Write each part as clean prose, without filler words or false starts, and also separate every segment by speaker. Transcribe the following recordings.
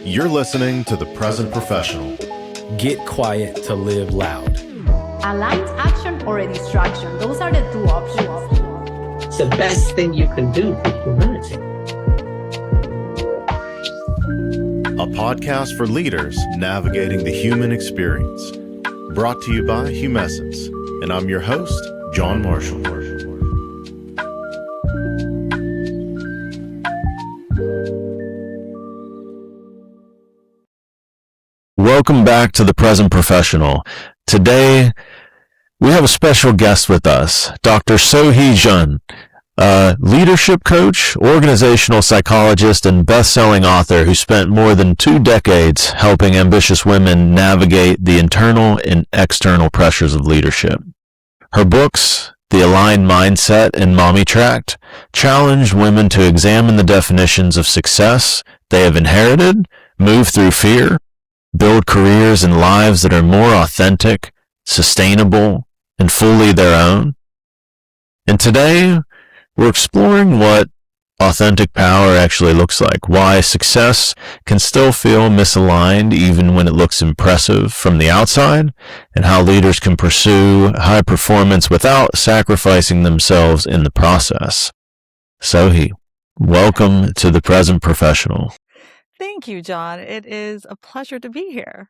Speaker 1: You're listening to The Present Professional.
Speaker 2: Get quiet to live loud.
Speaker 3: Aligned action or a distraction. Those are the two options.
Speaker 4: It's the best thing you can do for humanity.
Speaker 1: A podcast for leaders navigating the human experience. Brought to you by Humessence. And I'm your host, John Marshall. Welcome back to The Present Professional. Today, we have a special guest with us, Dr. Sohee Jun, a leadership coach, organizational psychologist, and best-selling author who spent more than 2 decades helping ambitious women navigate the internal and external pressures of leadership. Her books, The Aligned Mindset and Mommy Tract, challenge women to examine the definitions of success they have inherited, move through fear, build careers and lives that are more authentic, sustainable, and fully their own. And today, we're exploring what authentic power actually looks like, why success can still feel misaligned even when it looks impressive from the outside, and how leaders can pursue high performance without sacrificing themselves in the process. Sohee, welcome to The Present Professional.
Speaker 5: Thank you, John. It is a pleasure to be here.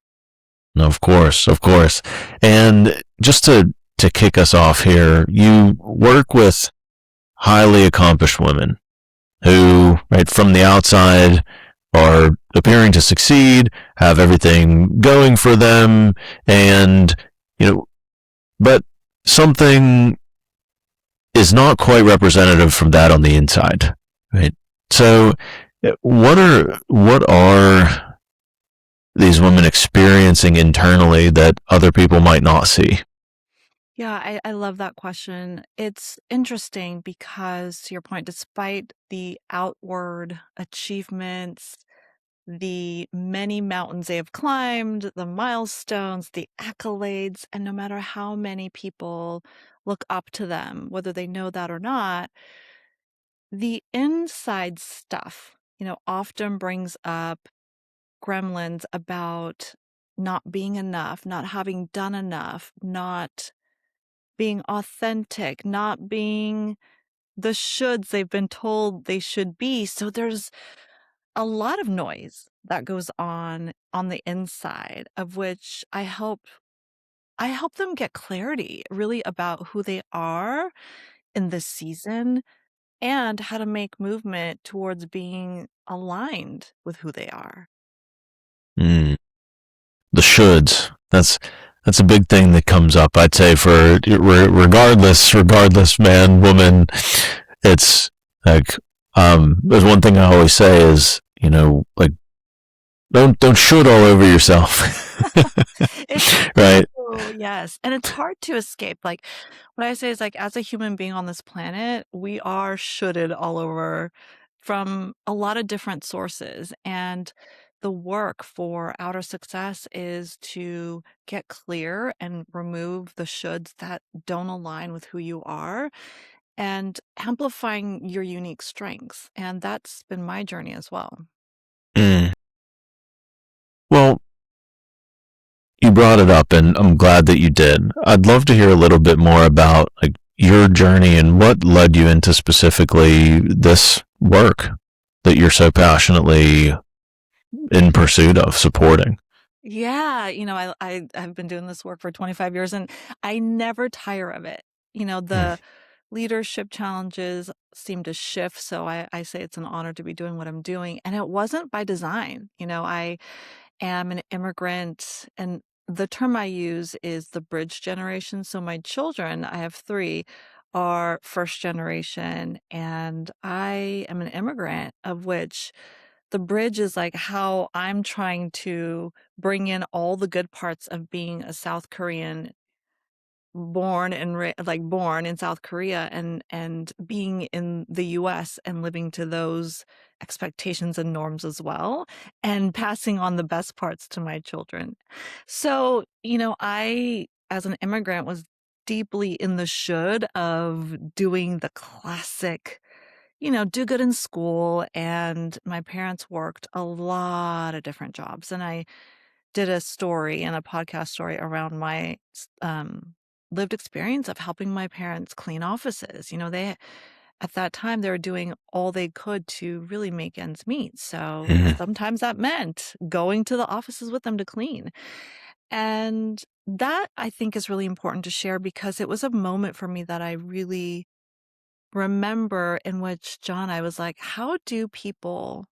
Speaker 1: Of course. And just to kick us off here, you work with highly accomplished women who, right from the outside, are appearing to succeed, have everything going for them, and, but something is not quite representative from that on the inside, right? So, what are these women experiencing internally that other people might not see?
Speaker 5: Yeah, I love that question. It's interesting because, to your point, despite the outward achievements, the many mountains they have climbed, the milestones, the accolades, and no matter how many people look up to them, whether they know that or not, the inside stuff, often brings up gremlins about not being enough, not having done enough, not being authentic, not being the shoulds they've been told they should be. So there's a lot of noise that goes on the inside, of which I help them get clarity really about who they are in this season and how to make movement towards being aligned with who they are.
Speaker 1: The shoulds. That's a big thing that comes up, I'd say, for regardless, man, woman. It's like, there's one thing I always say is, like, don't should all over yourself. Right?
Speaker 5: Yes. And it's hard to escape. Like, what I say is, like, as a human being on this planet, we are shoulded all over from a lot of different sources. And the work for outer success is to get clear and remove the shoulds that don't align with who you are and amplifying your unique strengths. And that's been my journey as well.
Speaker 1: Well, you brought it up, and I'm glad that you did. I'd love to hear a little bit more about your journey and what led you into specifically this work that you're so passionately in pursuit of supporting.
Speaker 5: Yeah, I've been doing this work for 25 years and I never tire of it. The leadership challenges seem to shift, so I say it's an honor to be doing what I'm doing. And it wasn't by design. I am an immigrant, and the term I use is the bridge generation. So my children, I have 3, are first generation, and I am an immigrant, of which the bridge is like how I'm trying to bring in all the good parts of being a South Korean born in South Korea and being in the US and living to those expectations and norms as well, and passing on the best parts to my children. So, I, as an immigrant, was deeply in the should of doing the classic, do good in school. And my parents worked a lot of different jobs. And I did a story and a podcast story around my lived experience of helping my parents clean offices. They at that time they were doing all they could to really make ends meet. So sometimes that meant going to the offices with them to clean. And that I think is really important to share because it was a moment for me that I really remember in which, John, I was like, how do people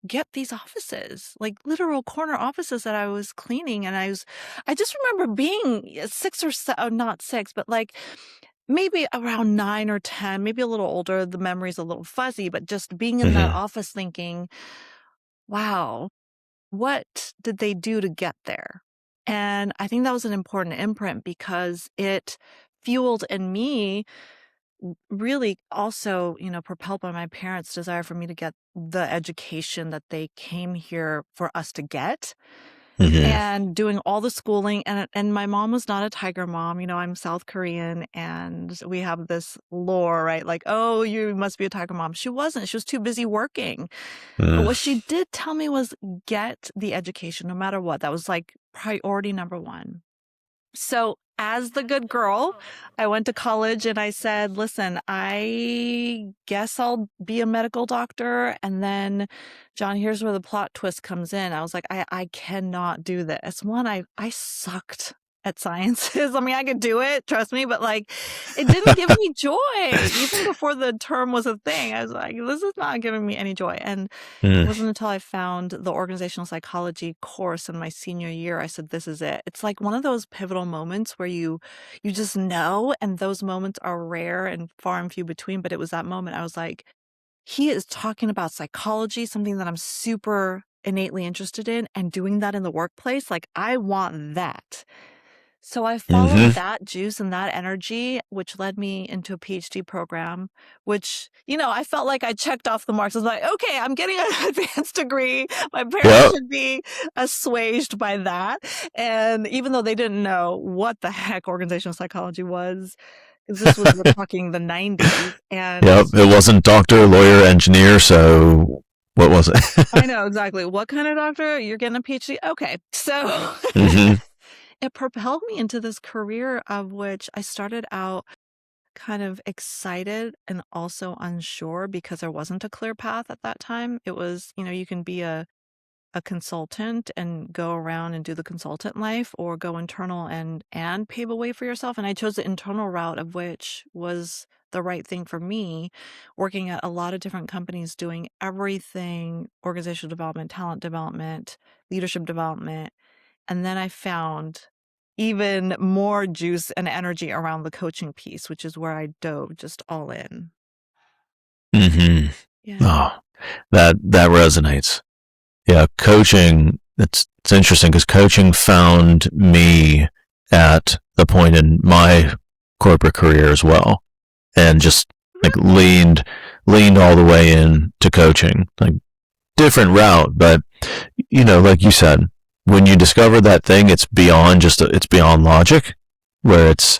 Speaker 5: get these offices, like literal corner offices that I was cleaning? And I just remember being 6 or not 6, but like maybe around 9 or 10, maybe a little older. The memory's a little fuzzy, but just being in that office thinking, wow, what did they do to get there? And I think that was an important imprint because it fueled in me really also, propelled by my parents' desire for me to get the education that they came here for us to get. And doing all the schooling. And my mom was not a tiger mom. I'm South Korean, and we have this lore, right? Like, oh, you must be a tiger mom. She wasn't. She was too busy working. But what she did tell me was get the education no matter what. That was like priority number one. So as the good girl, I went to college and I said, listen, I guess I'll be a medical doctor. And then, John, here's where the plot twist comes in. I was like, I cannot do this. One, I sucked at sciences. I mean, I could do it, trust me, but like it didn't give me joy. Even before the term was a thing, I was like, this is not giving me any joy. And it wasn't until I found the organizational psychology course in my senior year, I said, this is it. It's like one of those pivotal moments where you just know, and those moments are rare and far and few between. But it was that moment I was like, he is talking about psychology, something that I'm super innately interested in, and doing that in the workplace. Like, I want that. So I followed that juice and that energy, which led me into a PhD program, which, I felt like I checked off the marks. I was like, okay, I'm getting an advanced degree. My parents should be assuaged by that. And even though they didn't know what the heck organizational psychology was, because this was, we're talking the 90s. And
Speaker 1: it wasn't doctor, lawyer, engineer. So what was it?
Speaker 5: I know exactly. What kind of doctor? You're getting a PhD? Okay. So it propelled me into this career of which I started out kind of excited and also unsure because there wasn't a clear path at that time. It was, you can be a consultant and go around and do the consultant life, or go internal and pave a way for yourself. And I chose the internal route, of which was the right thing for me, working at a lot of different companies doing everything: organizational development, talent development, leadership development. And then I found even more juice and energy around the coaching piece, which is where I dove just all in. Yeah.
Speaker 1: Oh, that resonates. Yeah, coaching, it's interesting because coaching found me at the point in my corporate career as well, and just like leaned all the way in to coaching. Like, different route, but like you said, when you discover that thing, it's beyond it's beyond logic, where it's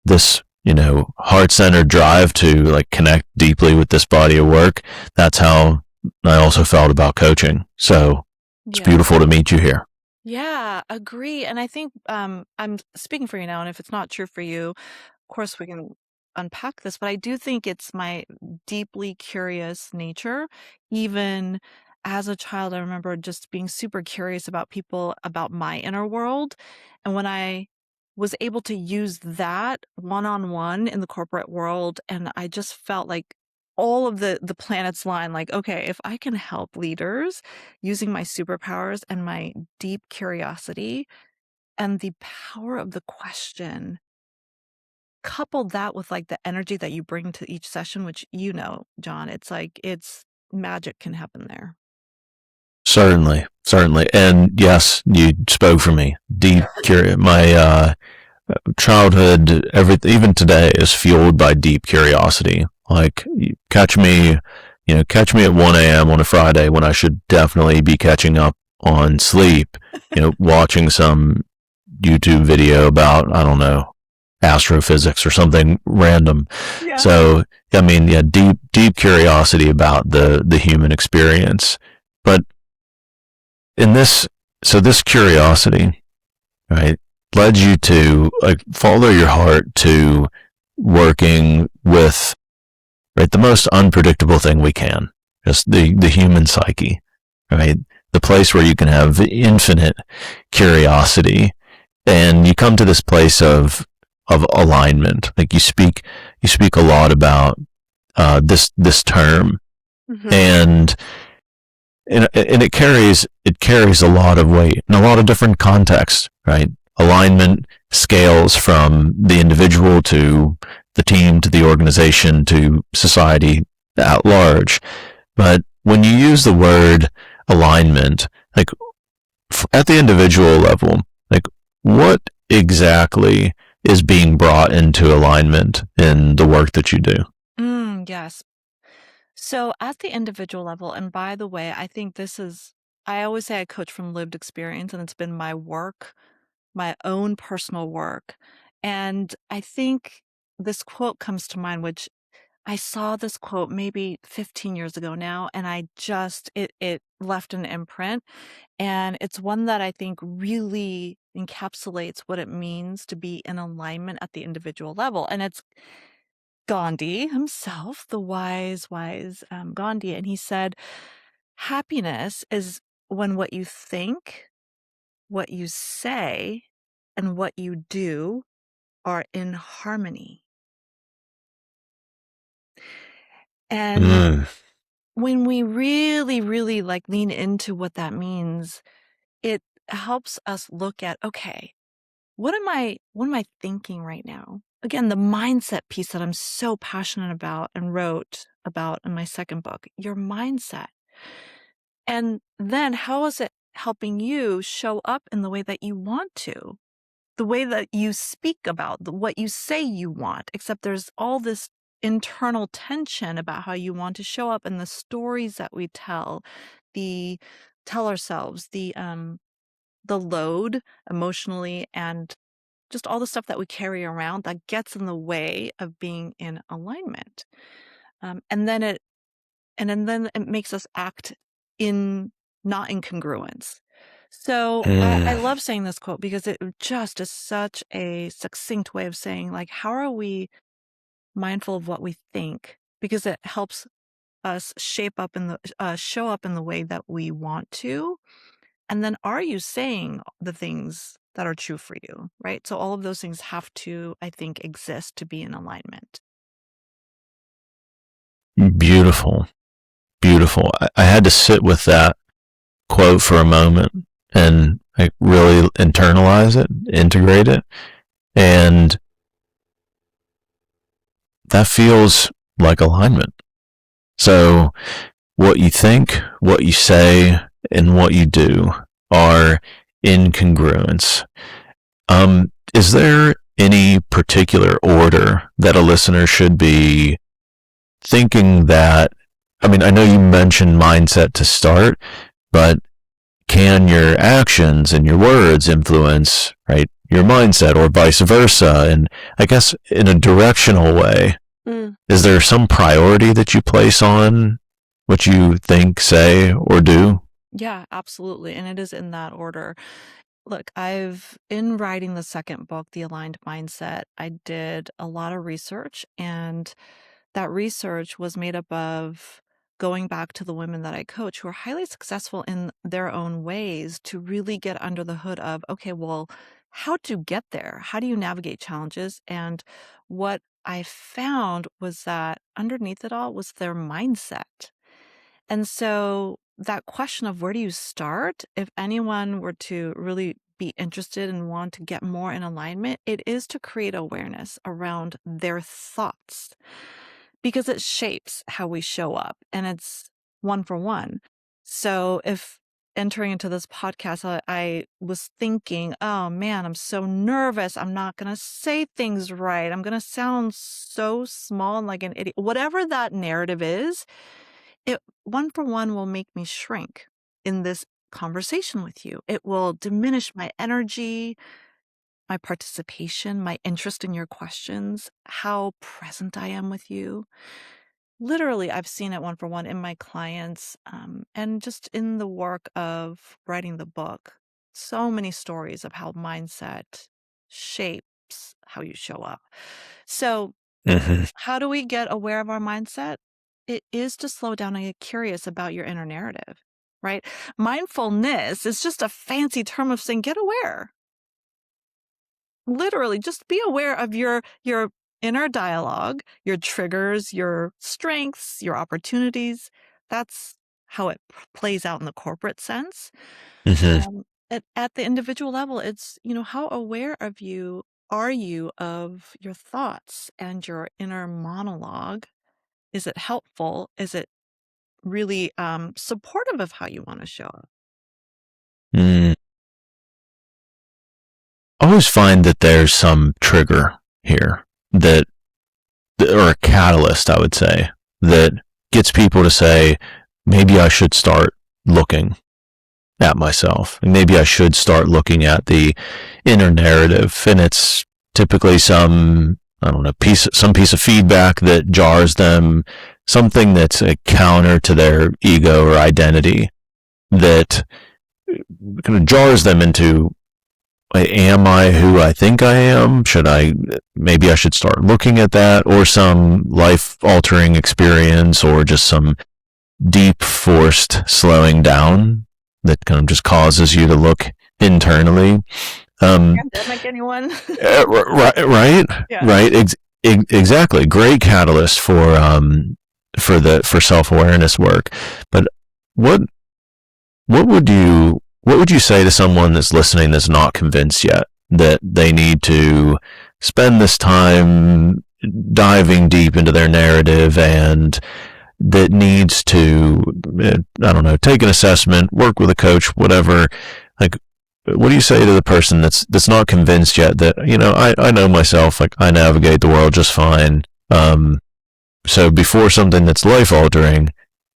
Speaker 1: this, heart-centered drive to like connect deeply with this body of work. That's how I also felt about coaching. So it's beautiful to meet you here.
Speaker 5: Yeah, agree. And I think I'm speaking for you now, and if it's not true for you, of course we can unpack this, but I do think it's my deeply curious nature. Even as a child, I remember just being super curious about people, about my inner world. And when I was able to use that one-on-one in the corporate world, and I just felt like all of the planets line, like, okay, if I can help leaders using my superpowers and my deep curiosity and the power of the question, couple that with like the energy that you bring to each session, which, John, it's like, it's magic can happen there.
Speaker 1: Certainly. And yes, you spoke for me. Deep curious. My childhood, even today, is fueled by deep curiosity. Like, catch me at 1 a.m. on a Friday when I should definitely be catching up on sleep, watching some YouTube video about, I don't know, astrophysics or something random. So I mean, yeah, deep curiosity about the human experience. But in this curiosity, right, led you to like follow your heart to working with, right, the most unpredictable thing we can, just the human psyche, right? The place where you can have infinite curiosity, and you come to this place of alignment. Like you speak a lot about this term,
Speaker 5: Mm-hmm.
Speaker 1: and it carries a lot of weight in a lot of different contexts, right? Alignment scales from the individual to the team to the organization to society at large. But when you use the word alignment, like at the individual level, like what exactly is being brought into alignment in the work that you do?
Speaker 5: Yes. So at the individual level, and by the way, I think I always say I coach from lived experience, and it's been my work, my own personal work. And I think this quote comes to mind, which I saw this quote maybe 15 years ago now, and it left an imprint. And it's one that I think really encapsulates what it means to be in alignment at the individual level. And it's Gandhi himself, the wise Gandhi. And he said, happiness is when what you think, what you say, and what you do are in harmony. And
Speaker 1: Mm.
Speaker 5: when we really, really like lean into what that means, it helps us look at, okay, what am I thinking right now? Again, the mindset piece that I'm so passionate about and wrote about in my second book, your mindset. And then how is it helping you show up in the way that you want to? The way that you speak about what you say you want, except there's all this internal tension about how you want to show up and the stories that we tell ourselves, the load emotionally and just all the stuff that we carry around that gets in the way of being in alignment. And then it makes us act in not in congruence. So I love saying this quote because it just is such a succinct way of saying, like, how are we mindful of what we think? Because it helps us show up in the way that we want to. And then are you saying the things that are true for you, right? So all of those things have to, I think, exist to be in alignment.
Speaker 1: Beautiful. Beautiful. I had to sit with that quote for a moment and like really internalize it, integrate it. And that feels like alignment. So what you think, what you say, and what you do are incongruence. Is there any particular order that a listener should be thinking that? I mean, I know you mentioned mindset to start, but can your actions and your words influence, right, your mindset or vice versa? And I guess in a directional way, is there some priority that you place on what you think, say, or do?
Speaker 5: Yeah, absolutely. And it is in that order. Look, in writing the second book, The Aligned Mindset, I did a lot of research, and that research was made up of going back to the women that I coach who are highly successful in their own ways to really get under the hood of, okay, well, how to get there? How do you navigate challenges? And what I found was that underneath it all was their mindset. And so that question of where do you start, if anyone were to really be interested and want to get more in alignment, it is to create awareness around their thoughts because it shapes how we show up and it's one for one. So if entering into this podcast, I was thinking, oh man, I'm so nervous. I'm not going to say things right. I'm going to sound so small and like an idiot. Whatever that narrative is, it one for one will make me shrink in this conversation with you. It will diminish my energy, my participation, my interest in your questions, how present I am with you. Literally, I've seen it one for one in my clients, and just in the work of writing the book. So many stories of how mindset shapes how you show up. So,
Speaker 1: Hmm.
Speaker 5: how do we get aware of our mindset? It is to slow down and get curious about your inner narrative, right? Mindfulness is just a fancy term of saying get aware. Literally, just be aware of your inner dialogue, your triggers, your strengths, your opportunities. That's how it plays out in the corporate sense.
Speaker 1: Hmm.
Speaker 5: At the individual level, it's, how aware of you are you of your thoughts and your inner monologue? Is it helpful? Is it really supportive of how you want to show up?
Speaker 1: Mm. I always find that there's some trigger here that, or a catalyst, I would say, that gets people to say, maybe I should start looking at myself. Maybe I should start looking at the inner narrative. And it's typically some, I don't know, some piece of feedback that jars them, something that's a counter to their ego or identity that kind of jars them into, am I who I think I am? Maybe I should start looking at that, or some life altering experience, or just some deep forced slowing down that kind of just causes you to look internally.
Speaker 5: Pandemic, anyone?
Speaker 1: Right,
Speaker 5: Yeah.
Speaker 1: right, exactly. Great catalyst for self awareness work. But what what would you say to someone that's listening that's not convinced yet that they need to spend this time diving deep into their narrative, and that needs to, I don't know, take an assessment, work with a coach, whatever? Like, what do you say to the person that's not convinced yet that, I know myself, like I navigate the world just fine. So before something that's life altering,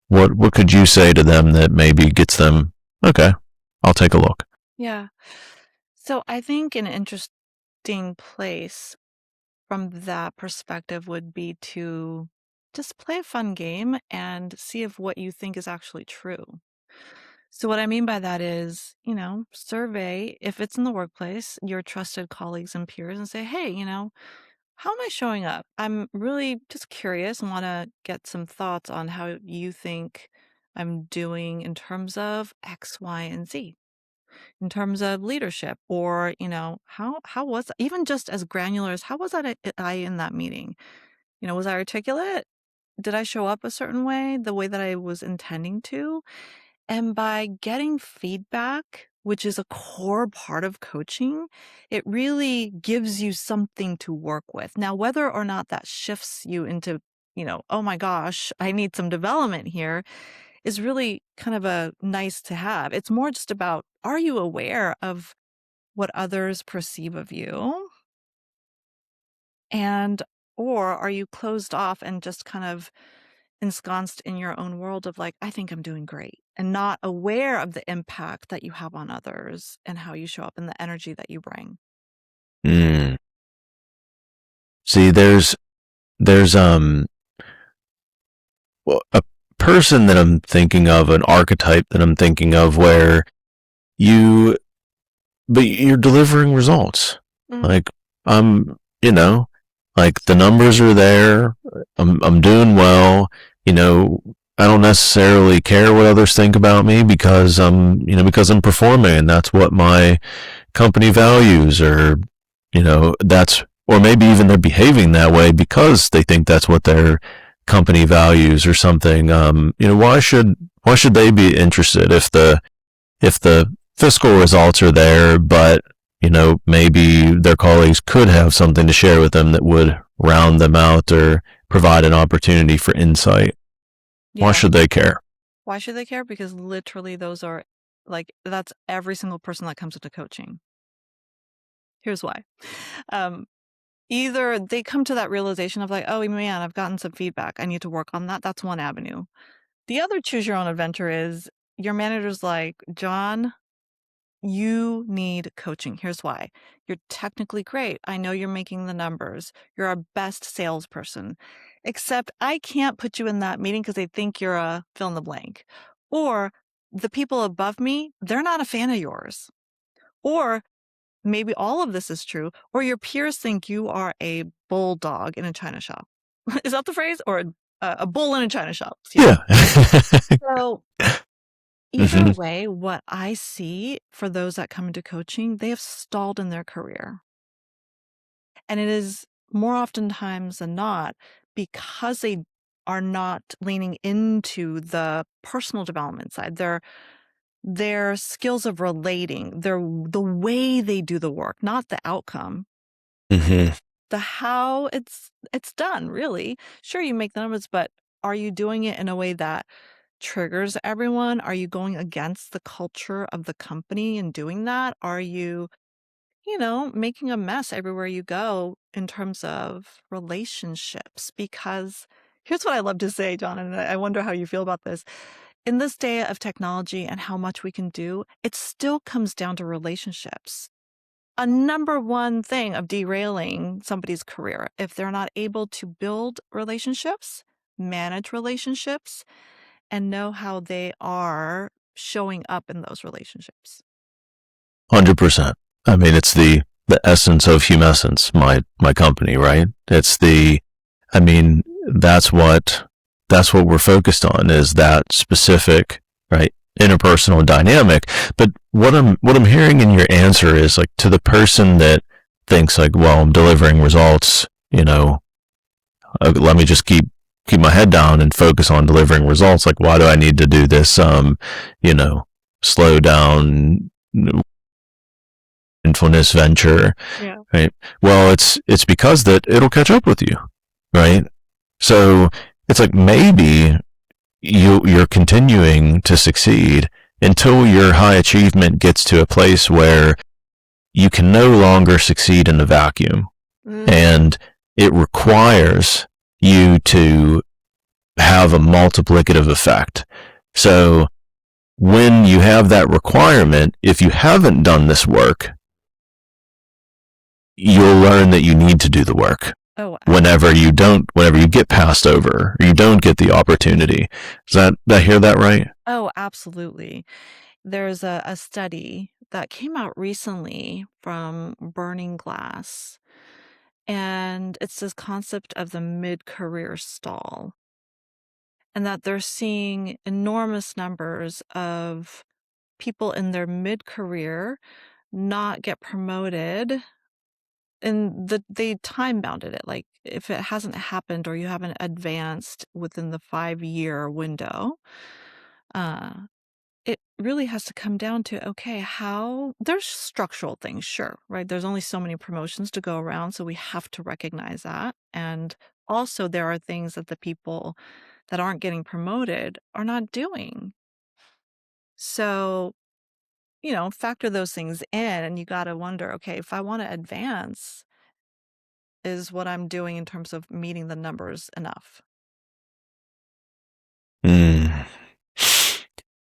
Speaker 1: what could you say to them that maybe gets them, okay, I'll take a look?
Speaker 5: Yeah. So I think an interesting place from that perspective would be to just play a fun game and see if what you think is actually true. So what I mean by that is, survey, if it's in the workplace, your trusted colleagues and peers and say, hey, how am I showing up? I'm really just curious and want to get some thoughts on how you think I'm doing in terms of X, Y, and Z, in terms of leadership, or, how was, even just as granular as, how was I in that meeting? Was I articulate? Did I show up a certain way, the way that I was intending to? And by getting feedback, which is a core part of coaching, it really gives you something to work with. Now, whether or not that shifts you into, oh my gosh, I need some development here, is really kind of a nice to have. It's more just about, are you aware of what others perceive of you? And, or are you closed off and just kind of ensconced in your own world of like, I think I'm doing great, and not aware of the impact that you have on others and how you show up and the energy that you bring?
Speaker 1: Mm. See, there's a person that I'm thinking of, an archetype that I'm thinking of, where you but you're delivering results.
Speaker 5: Mm.
Speaker 1: Like, I'm, like the numbers are there. I'm doing well. I don't necessarily care what others think about me, because I'm performing, and that's what my company values, or, or maybe even they're behaving that way because they think that's what their company values or something. Why should they be interested if the fiscal results are there, but maybe their colleagues could have something to share with them that would round them out or provide an opportunity for insight? Why
Speaker 5: Yeah.
Speaker 1: should they care?
Speaker 5: Why should they care? Because literally those are like, that's every single person that comes into coaching. Here's why. Um, Either they come to that realization of like, oh man, I've gotten some feedback, I need to work on that. That's one avenue. The other choose your own adventure is your manager's like, John, You need coaching. Here's why. You're technically great. I know you're making the numbers. You're our best salesperson. Except I can't put you in that meeting because they think you're a fill in the blank. Or the people above me, they're not a fan of yours. Or maybe all of this is true. Or your peers think you are a bulldog in a china shop. Is that the phrase? Or a bull in a china shop?
Speaker 1: Yeah.
Speaker 5: So either way, what I see for those that come into coaching, they have stalled in their career. And it is more oftentimes than not because they are not leaning into the personal development side, their skills of relating, the way they do the work, not the outcome.
Speaker 1: Mm-hmm.
Speaker 5: The how it's done, really. Sure, you make the numbers, but are you doing it in a way that triggers everyone? Are you going against the culture of the company and doing that? Are you, making a mess everywhere you go in terms of relationships? Because here's what I love to say, John, and I wonder how you feel about this. In this day of technology and how much we can do, it still comes down to relationships. A number one thing of derailing somebody's career, if they're not able to build relationships, manage relationships, and know how they are showing up in those relationships.
Speaker 1: 100%. I mean, it's the essence of Humescence, my company, right? That's what we're focused on, is that specific, right, interpersonal dynamic. But what I'm hearing in your answer is, like, to the person that thinks like, well, I'm delivering results, let me just keep my head down and focus on delivering results. Like, why do I need to do this, slow down mindfulness venture?
Speaker 5: Yeah.
Speaker 1: Right. Well, it's because that it'll catch up with you. Right. So it's like, maybe you're continuing to succeed until your high achievement gets to a place where you can no longer succeed in a vacuum. And it requires you to have a multiplicative effect. So when you have that requirement, if you haven't done this work, you'll learn that you need to do the work. Whenever you get passed over, or you don't get the opportunity. Did I hear that right?
Speaker 5: Oh, absolutely. There's a study that came out recently from Burning Glass, and it's this concept of the mid-career stall, and that they're seeing enormous numbers of people in their mid-career not get promoted, and they time bounded it. Like, if it hasn't happened or you haven't advanced within the 5-year window, it really has to come down to, okay, there's structural things, sure, right? There's only so many promotions to go around, so we have to recognize that. And also, there are things that the people that aren't getting promoted are not doing. So, factor those things in, and you got to wonder, okay, if I want to advance, is what I'm doing in terms of meeting the numbers enough?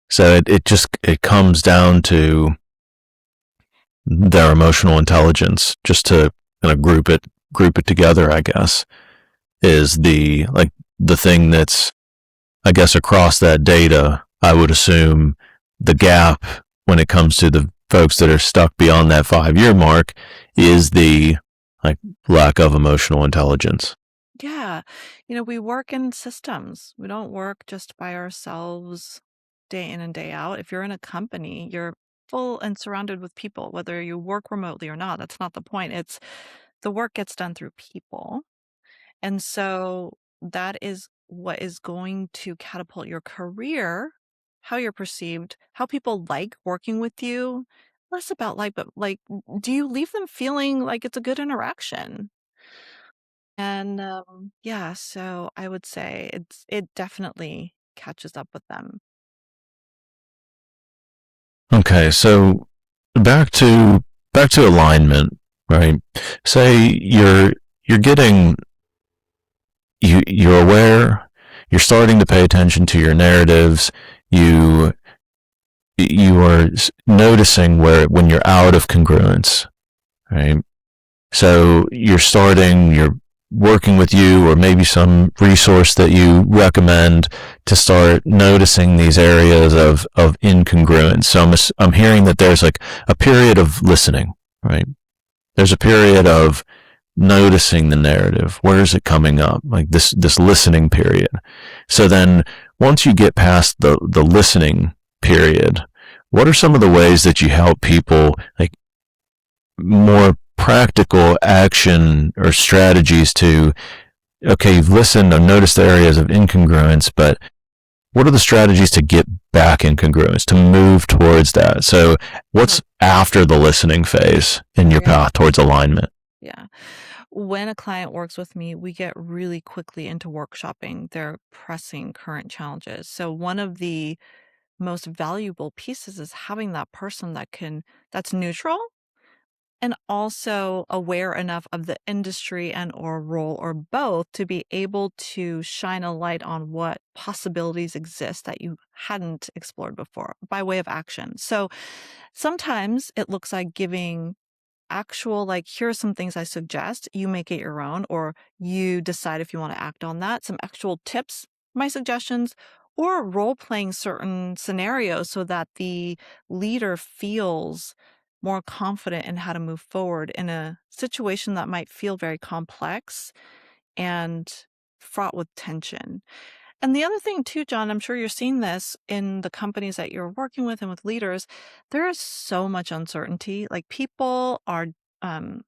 Speaker 1: So it comes down to their emotional intelligence, just to kind of group it together, I guess, is the thing that's, I guess, across that data. I would assume the gap when it comes to the folks that are stuck beyond that 5-year mark is the lack of emotional intelligence.
Speaker 5: Yeah. We work in systems. We don't work just by ourselves day in and day out. If you're in a company, you're full and surrounded with people, whether you work remotely or not. That's not the point. It's the work gets done through people. And so that is what is going to catapult your career, how you're perceived, how people like working with you. Less about but do you leave them feeling like it's a good interaction? And yeah, so I would say it definitely catches up with them.
Speaker 1: Okay, so back to alignment, right? Say you're getting you're aware, you're starting to pay attention to your narratives, you you are noticing when you're out of congruence, right? So you're working with you or maybe some resource that you recommend to start noticing these areas of incongruence. So I'm hearing that there's like a period of listening, right? There's a period of noticing the narrative. Where is it coming up? Like this listening period. So then once you get past the listening period, what are some of the ways that you help people, like more practical action or strategies to, okay, you've listened and noticed the areas of incongruence, but what are the strategies to get back in congruence, to move towards that? So what's after the listening phase in your path towards alignment?
Speaker 5: Yeah. When a client works with me, we get really quickly into workshopping their pressing current challenges. So one of the most valuable pieces is having that person that's neutral and also aware enough of the industry and or role or both to be able to shine a light on what possibilities exist that you hadn't explored before by way of action. So sometimes it looks like giving actual, like, here are some things I suggest, you make it your own, or you decide if you want to act on that, some actual tips, my suggestions, or role playing certain scenarios so that the leader feels more confident in how to move forward in a situation that might feel very complex and fraught with tension. And the other thing too, John, I'm sure you're seeing this in the companies that you're working with and with leaders, there is so much uncertainty. Like people are um,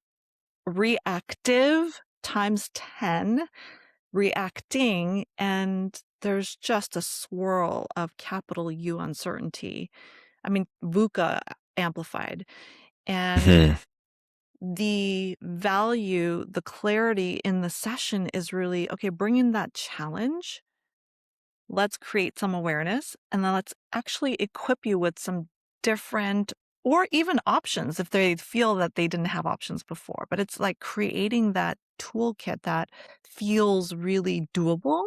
Speaker 5: reactive times 10, reacting, and there's just a swirl of capital U uncertainty. I mean, VUCA amplified. And the value, the clarity in the session is really, okay, bring in that challenge. Let's create some awareness, and then let's actually equip you with some different or even options if they feel that they didn't have options before. But it's like creating that toolkit that feels really doable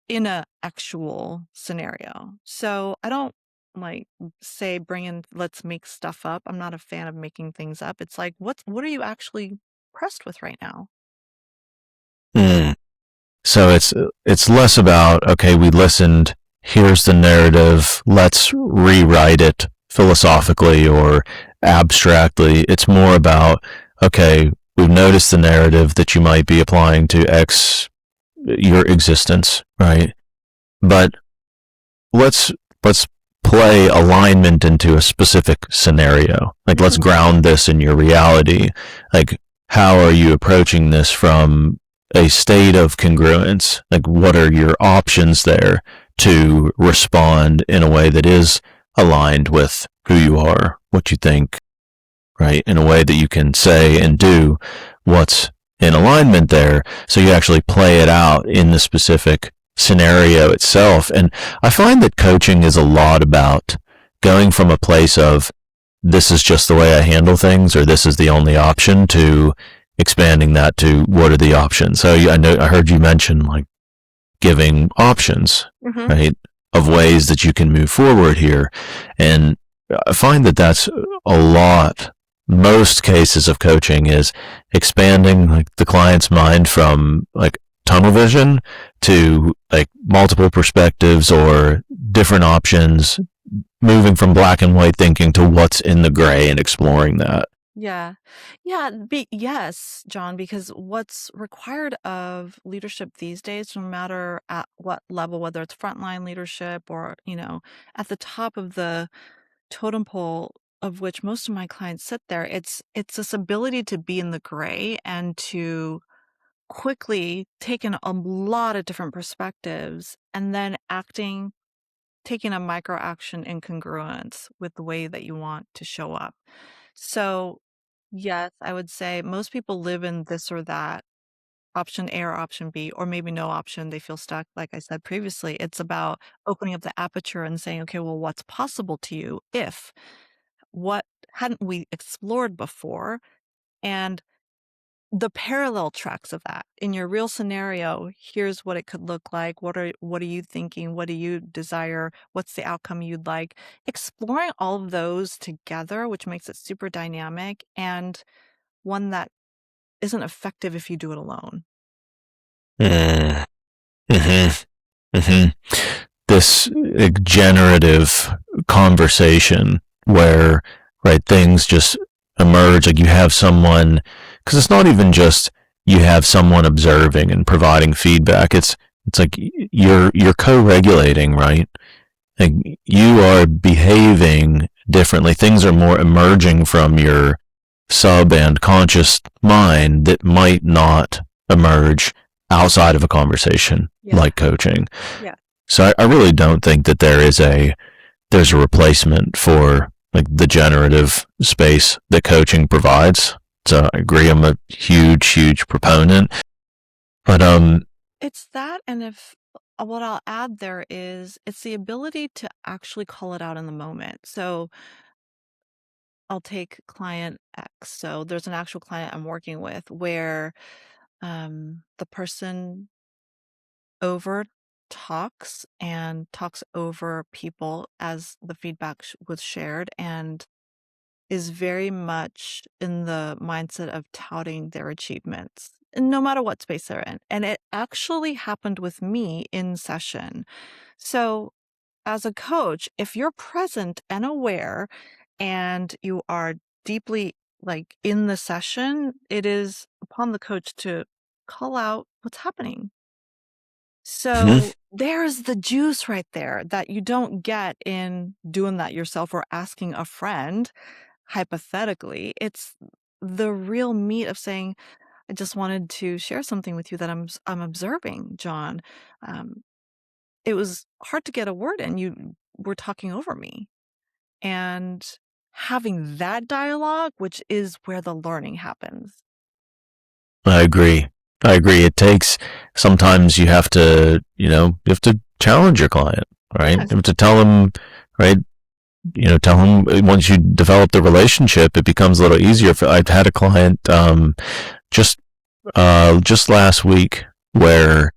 Speaker 5: in a actual scenario. So I don't like say bring in let's make stuff up. I'm not a fan of making things up. It's like what are you actually pressed with right now?
Speaker 1: Mm. So it's less about, okay, we listened, here's the narrative, let's rewrite it philosophically or abstractly. It's more about, okay, we've noticed the narrative that you might be applying to X, your existence, right? But let's play alignment into a specific scenario. Like let's ground this in your reality. Like how are you approaching this from a state of congruence? Like what are your options there to respond in a way that is aligned with who you are, what you think, right? In a way that you can say and do what's in alignment there. So you actually play it out in the specific scenario itself. And I find that coaching is a lot about going from a place of this is just the way I handle things or this is the only option to expanding that to what are the options. So I heard you mention like giving options, right? Of ways that you can move forward here. And I find that that's a lot. Most cases of coaching is expanding like the client's mind from like tunnel vision to like multiple perspectives or different options, moving from black and white thinking to what's in the gray and exploring that.
Speaker 5: Yeah. Yeah. Yes, John, because what's required of leadership these days, no matter at what level, whether it's frontline leadership or, at the top of the totem pole of which most of my clients sit there, it's this ability to be in the gray and to quickly take in a lot of different perspectives and then taking a micro action in congruence with the way that you want to show up. So, yes, I would say most people live in this or that option A or option B, or maybe no option. They feel stuck. Like I said previously, it's about opening up the aperture and saying, okay, well, what's possible to you if what hadn't we explored before? And the parallel tracks of that. In your real scenario, here's what it could look like. What are you thinking? What do you desire? What's the outcome you'd like? Exploring all of those together, which makes it super dynamic and one that isn't effective if you do it alone.
Speaker 1: Mm. Mm-hmm. Mm-hmm. This generative conversation where, right, things just emerge. Like you have someone, because it's not even just you have someone observing and providing feedback. It's like you're co-regulating, right? Like you are behaving differently. Things are more emerging from your sub and conscious mind that might not emerge outside of a conversation like coaching.
Speaker 5: Yeah.
Speaker 1: So I really don't think that there's a replacement for like the generative space that coaching provides. So I agree. I'm a huge proponent. But
Speaker 5: it's that, and if what I'll add there is it's the ability to actually call it out in the moment. So I'll take client X. So there's an actual client I'm working with where the person over talks and talks over people as the feedback was shared and is very much in the mindset of touting their achievements, no matter what space they're in. And it actually happened with me in session. So as a coach, if you're present and aware and you are deeply like in the session, it is upon the coach to call out what's happening. So there's the juice right there that you don't get in doing that yourself or asking a friend, hypothetically. It's the real meat of saying, I just wanted to share something with you that I'm observing, John. It was hard to get a word in. You were talking over me. And having that dialogue, which is where the learning happens.
Speaker 1: I agree. It takes, sometimes you have to, challenge your client, right?
Speaker 5: Yes.
Speaker 1: You have to tell them, right? Tell them once you develop the relationship, it becomes a little easier. I've had a client, just last week where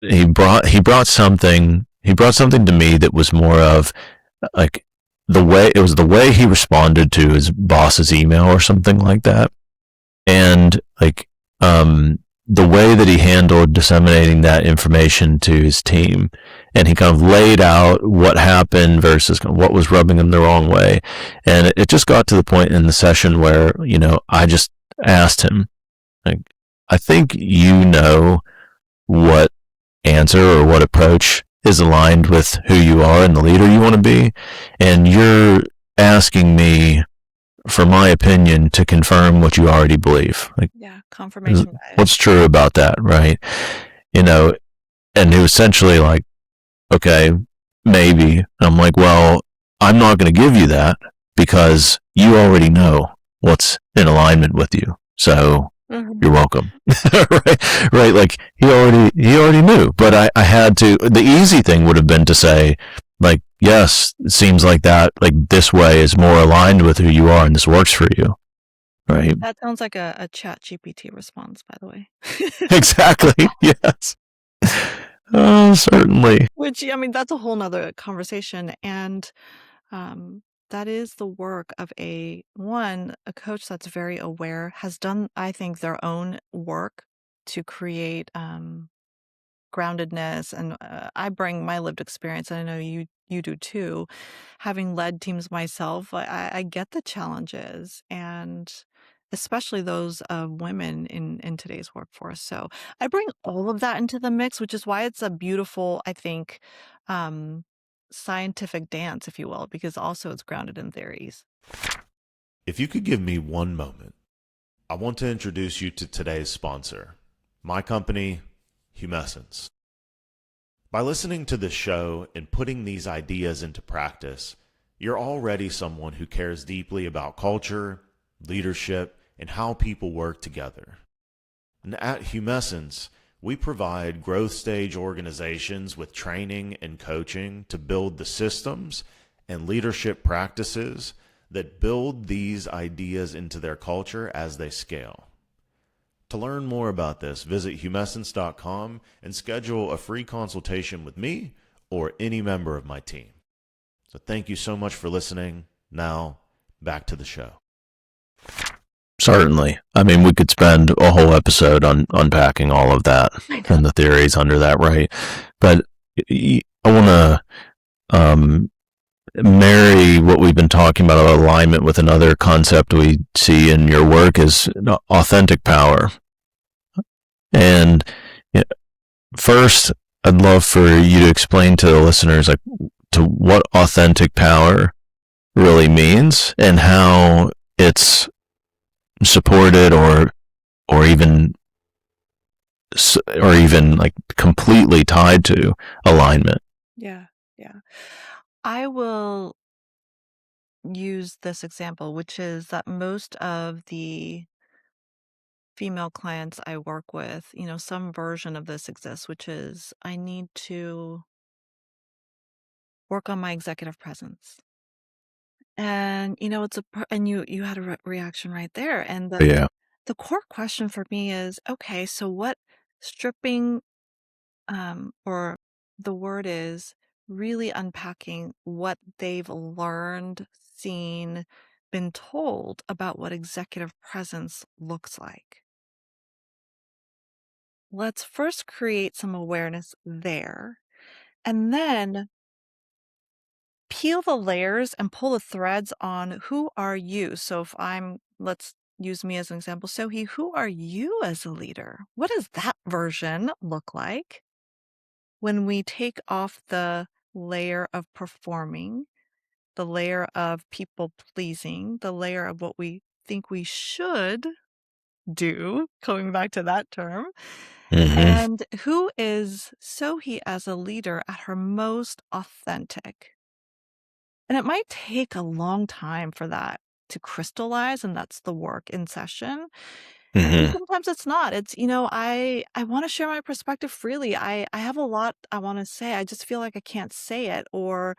Speaker 1: he brought something to me that was more of like the way he responded to his boss's email or something like that. And like, the way that he handled disseminating that information to his team, and he kind of laid out what happened versus what was rubbing him the wrong way. And it just got to the point in the session where, I just asked him, like, I think what answer or what approach is aligned with who you are and the leader you want to be. And you're asking me for my opinion to confirm what you already believe. Like,
Speaker 5: confirmation bias.
Speaker 1: What's true about that, right? And he was essentially like, okay, maybe. And I'm like, well, I'm not going to give you that because you already know what's in alignment with you. So you're welcome. right. Like he already knew, but I had to, the easy thing would have been to say, like, yes, it seems like that, like this way is more aligned with who you are and this works for you. Right.
Speaker 5: That sounds like a chat GPT response, by the way.
Speaker 1: Exactly. Yes. Oh, certainly.
Speaker 5: Which, I mean, that's a whole nother conversation. And that is the work of a coach that's very aware, has done, I think, their own work to create groundedness. And I bring my lived experience, and I know you do too. Having led teams myself, I get the challenges, and especially those of women in today's workforce. So I bring all of that into the mix, which is why it's a beautiful, I think, scientific dance, if you will, because also it's grounded in theories.
Speaker 6: If you could give me one moment, I want to introduce you to today's sponsor, my company, Humessence. By listening to this show and putting these ideas into practice, you're already someone who cares deeply about culture, leadership, and how people work together. And at Humessence, we provide growth stage organizations with training and coaching to build the systems and leadership practices that build these ideas into their culture as they scale. To learn more about this, visit humessence.com and schedule a free consultation with me or any member of my team. So thank you so much for listening. Now, back to the show.
Speaker 1: Certainly. I mean, we could spend a whole episode on unpacking all of that and the theories under that, right? But I want to marry what we've been talking about alignment with another concept we see in your work is authentic power. And first, I'd love for you to explain to the listeners like to what authentic power really means and how it's supported or even like completely tied to alignment.
Speaker 5: Yeah. I will use this example, which is that most of the female clients I work with, some version of this exists, which is I need to work on my executive presence. And and you had a reaction right there. And the core question for me is, okay, so what stripping or the word is really unpacking what they've learned, seen, been told about what executive presence looks like. Let's first create some awareness there and then peel the layers and pull the threads on who are you. So let's use me as an example. Sohee, who are you as a leader? What does that version look like? When we take off the layer of performing, the layer of people pleasing, the layer of what we think we should do, coming back to that term, and who is Sohee as a leader at her most authentic. And it might take a long time for that to crystallize, and that's the work in session. And sometimes it's not. It's, I want to share my perspective freely. I have a lot I want to say. I just feel like I can't say it. Or,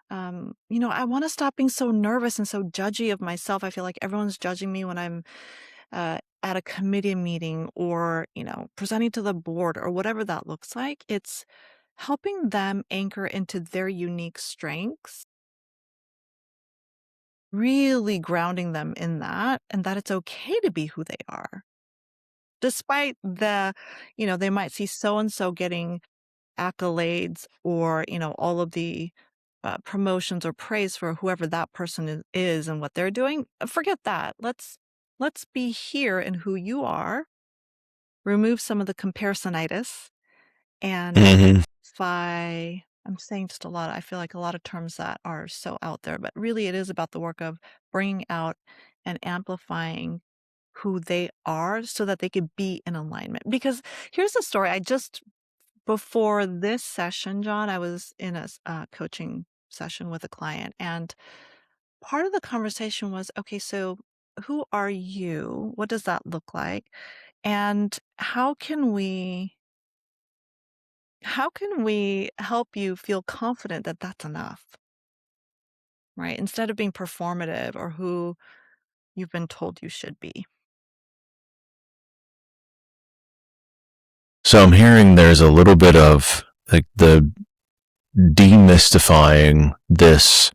Speaker 5: I want to stop being so nervous and so judgy of myself. I feel like everyone's judging me when I'm at a committee meeting or, presenting to the board or whatever that looks like. It's helping them anchor into their unique strengths, really grounding them in that, and that it's okay to be who they are. Despite they might see so-and-so getting accolades or, all of the promotions or praise for whoever that person is and what they're doing. Forget that. Let's be here in who you are, remove some of the comparisonitis, and I'm saying just a lot. I feel like a lot of terms that are so out there, but really it is about the work of bringing out and amplifying who they are so that they could be in alignment. Because here's the story. Before this session, John, I was in a coaching session with a client, and part of the conversation was, okay, so who are you? What does that look like? And how can we help you feel confident that that's enough, right? Instead of being performative or who you've been told you should be.
Speaker 1: So I'm hearing there's a little bit of like the demystifying this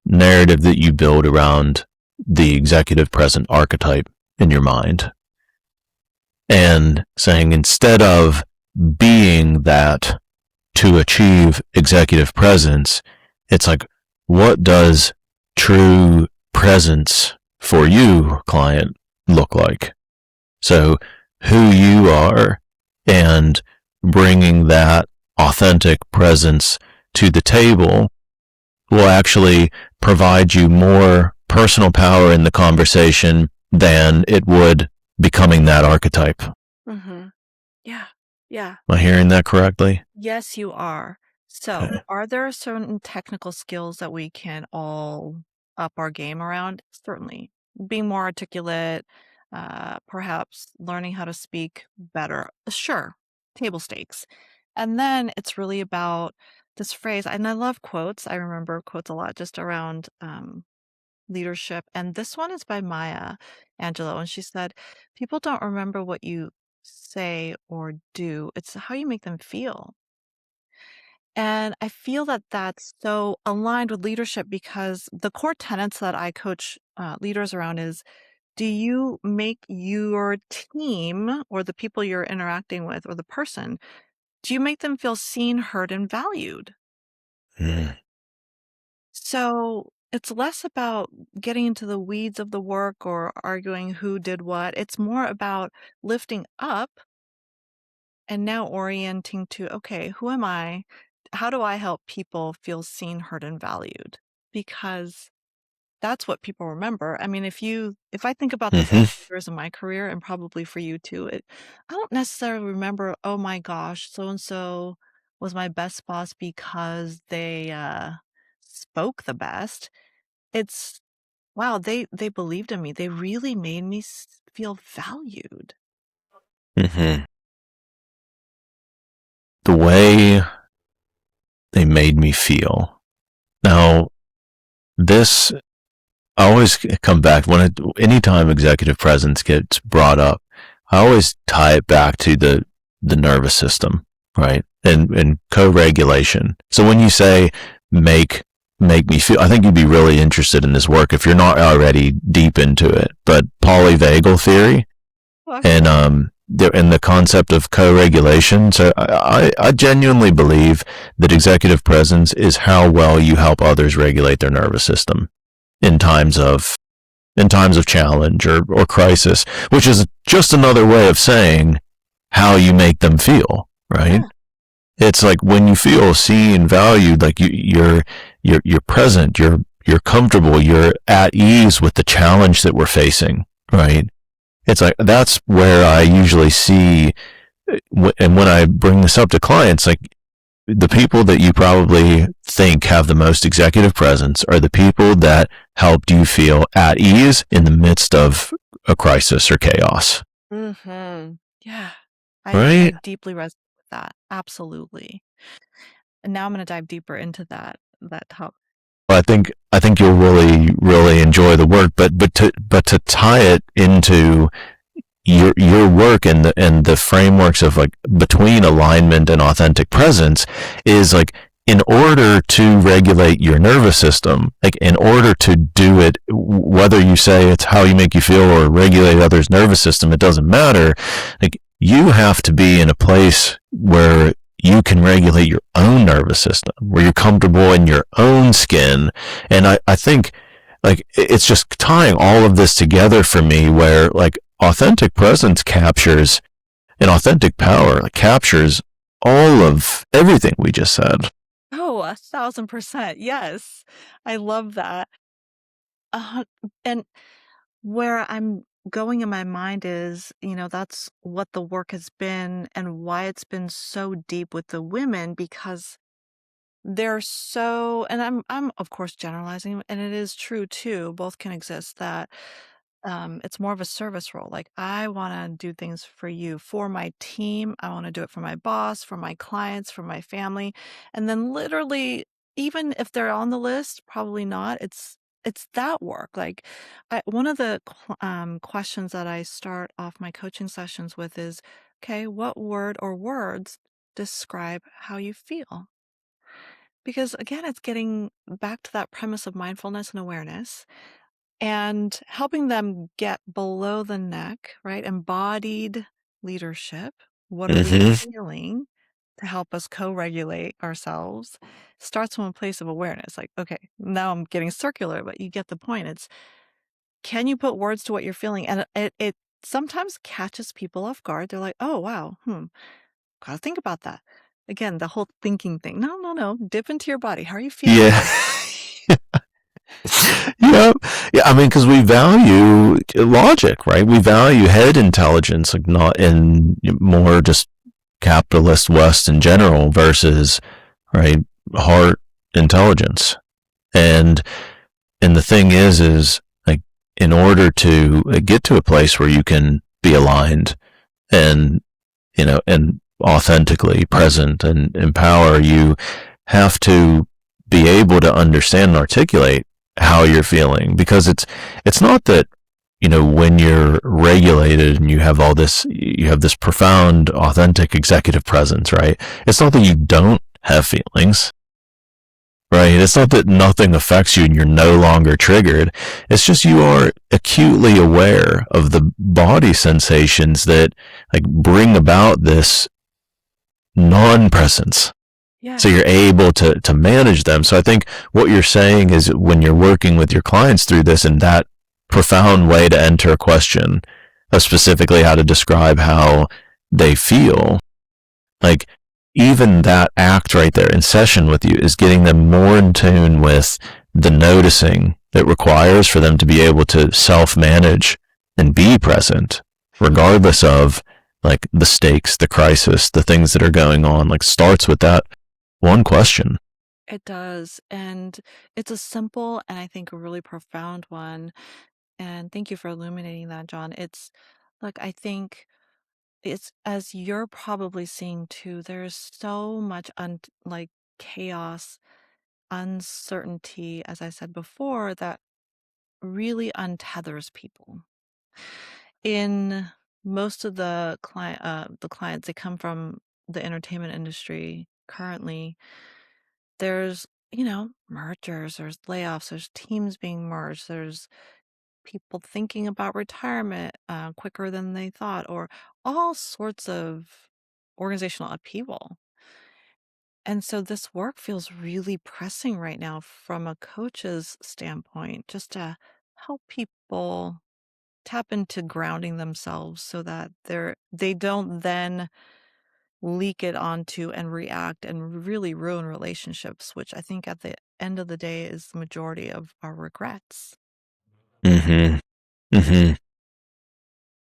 Speaker 1: narrative that you build around the executive present archetype in your mind and saying instead of being that to achieve executive presence, it's like, what does true presence for you, client, look like? So who you are and bringing that authentic presence to the table will actually provide you more personal power in the conversation than it would becoming that archetype.
Speaker 5: Mm-hmm. Yeah.
Speaker 1: Am I hearing that correctly?
Speaker 5: Yes, you are. So, are there certain technical skills that we can all up our game around? Certainly. Being more articulate, perhaps learning how to speak better. Sure, table stakes. And then it's really about this phrase, and I love quotes. I remember quotes a lot just around leadership. And this one is by Maya Angelou. And she said, people don't remember what you say or do, it's how you make them feel. And I feel that that's so aligned with leadership because the core tenets that I coach leaders around is, do you make your team or the people you're interacting with or the person, do you make them feel seen, heard, and valued?
Speaker 1: Mm.
Speaker 5: So it's less about getting into the weeds of the work or arguing who did what. It's more about lifting up and now orienting to, okay, who am I? How do I help people feel seen, heard, and valued? Because that's what people remember. I mean, if I think about the
Speaker 1: Mm-hmm.
Speaker 5: years in my career, and probably for you too, I don't necessarily remember, oh my gosh, so and so was my best boss because they spoke the best. It's wow, they believed in me. They really made me feel valued.
Speaker 1: Mm-hmm. The way they made me feel. Now, this, I always come back anytime executive presence gets brought up, I always tie it back to the nervous system, right? And co-regulation. So when you say make me feel, I think you'd be really interested in this work if you're not already deep into it. But polyvagal theory
Speaker 5: Well,
Speaker 1: and the concept of co-regulation. So I genuinely believe that executive presence is how well you help others regulate their nervous system in times of challenge or crisis, which is just another way of saying how you make them feel, right?
Speaker 5: yeah.
Speaker 1: It's like when you feel seen, valued, like you're present, you're comfortable, you're at ease with the challenge that we're facing, right? It's like that's where I usually see, and when I bring this up to clients, like the people that you probably think have the most executive presence are the people that helped you feel at ease in the midst of a crisis or chaos.
Speaker 5: Mm-hmm. Yeah. I
Speaker 1: Right?
Speaker 5: deeply resonate with that. Absolutely. And now I'm going to dive deeper into that topic.
Speaker 1: Well, I think you'll really enjoy the work, but to tie it into your work and the frameworks of like between alignment and authentic presence is like, in order to regulate your nervous system, like in order to do it, whether you say it's how you make you feel or regulate others' nervous system, it doesn't matter. Like you have to be in a place where you can regulate your own nervous system, where you're comfortable in your own skin. And I think like it's just tying all of this together for me where like authentic presence captures and authentic power like captures all of everything we just said.
Speaker 5: Oh, 1,000%. Yes. I love that. Uh, and where I'm going in my mind is, that's what the work has been and why it's been so deep with the women because they're so, and I'm of course generalizing, and it is true too. Both can exist. That it's more of a service role. Like I want to do things for you, for my team. I want to do it for my boss, for my clients, for my family, and then literally, even if they're on the list, probably not. It's that work. Like one of the questions that I start off my coaching sessions with is, okay, what word or words describe how you feel? Because again, it's getting back to that premise of mindfulness and awareness and helping them get below the neck, right? Embodied leadership. What are we
Speaker 1: Mm-hmm.
Speaker 5: feeling to help us co-regulate ourselves? Starts from a place of awareness. Like, okay, now I'm getting circular, but you get the point. It's, can you put words to what you're feeling? And it sometimes catches people off guard. They're like, oh, wow, gotta think about that. Again, the whole thinking thing. No, no, no. Dip into your body. How are you feeling?
Speaker 1: Yeah. Yeah. Yeah. I mean, because we value logic, right? We value head intelligence, like not in more just capitalist West in general versus, right, heart intelligence. And, and the thing is like, in order to get to a place where you can be aligned and, and authentically present and empower, you have to be able to understand and articulate how you're feeling, because it's not that, when you're regulated and you have this profound, authentic executive presence, right? It's not that you don't have feelings, right? It's not that nothing affects you and you're no longer triggered. It's just you are acutely aware of the body sensations that like bring about this non-presence.
Speaker 5: Yeah.
Speaker 1: So you're able to manage them. So I think what you're saying is when you're working with your clients through this in that profound way to enter a question of specifically how to describe how they feel, like even that act right there in session with you is getting them more in tune with the noticing it requires for them to be able to self-manage and be present, regardless of like the stakes, the crisis, the things that are going on. Like starts with that one question.
Speaker 5: It does. And it's a simple and I think a really profound one. And thank you for illuminating that, John. It's like, I think it's as you're probably seeing too, there's so much like chaos, uncertainty, as I said before, that really untethers people. In most of the clients, they come from the entertainment industry currently. There's, mergers, there's layoffs, there's teams being merged, there's people thinking about retirement quicker than they thought, or all sorts of organizational upheaval. And so this work feels really pressing right now from a coach's standpoint, just to help people tap into grounding themselves so that they don't then leak it onto and react and really ruin relationships, which I think at the end of the day is the majority of our regrets.
Speaker 1: Mm-hmm. Mm-hmm.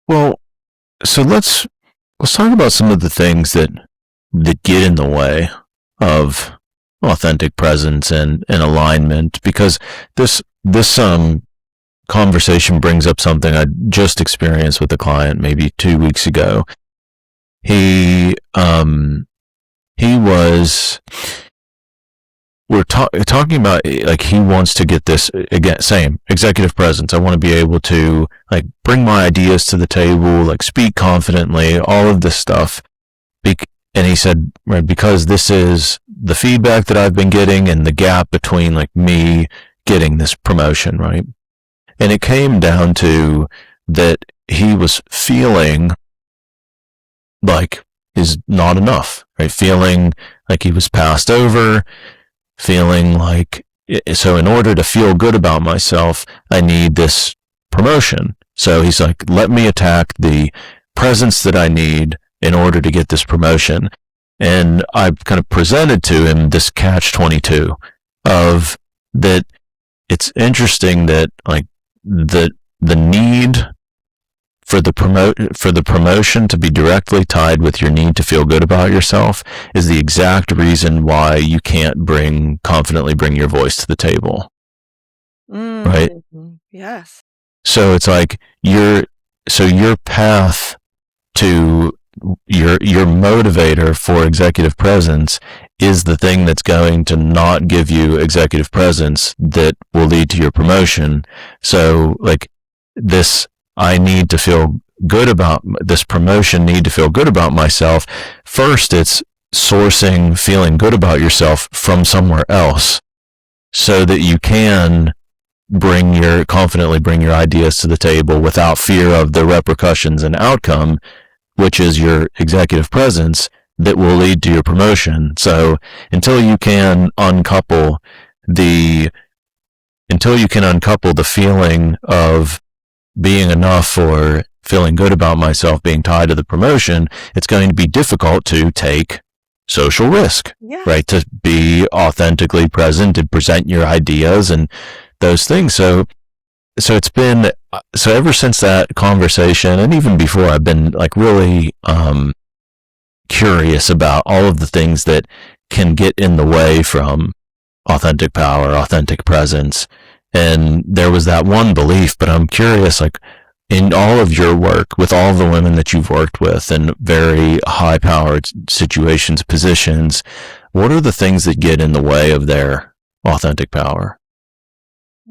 Speaker 1: Well, so let's talk about some of the things that get in the way of authentic presence and alignment, because this conversation brings up something I just experienced with a client maybe 2 weeks ago. We're talking about like he wants to get this again, same executive presence. I want to be able to like bring my ideas to the table, like speak confidently, all of this stuff. And he said, right, because this is the feedback that I've been getting and the gap between like me getting this promotion, right? And it came down to that he was feeling like is not enough, right? Feeling like he was passed over, feeling like, so in order to feel good about myself, I need this promotion. So he's like, let me attack the presence that I need in order to get this promotion. And I kind of presented to him this catch-22 of that. It's interesting that like the need for the promotion to be directly tied with your need to feel good about yourself is the exact reason why you can't confidently bring your voice to the table. Right?
Speaker 5: Yes.
Speaker 1: So it's like your path to your motivator for executive presence is the thing that's going to not give you executive presence that will lead to your promotion. So like this, I need to feel good about this promotion, need to feel good about myself. First, it's sourcing feeling good about yourself from somewhere else so that you can confidently bring your ideas to the table without fear of the repercussions and outcome, which is your executive presence that will lead to your promotion. So until you can uncouple the feeling of being enough or feeling good about myself being tied to the promotion, it's going to be difficult to take social risk, right? To be authentically present and present your ideas and those things. So it's been, so ever since that conversation, and even before, I've been like really curious about all of the things that can get in the way from authentic power, authentic presence. And there was that one belief, but I'm curious, like in all of your work with all the women that you've worked with in very high powered situations, positions, what are the things that get in the way of their authentic power?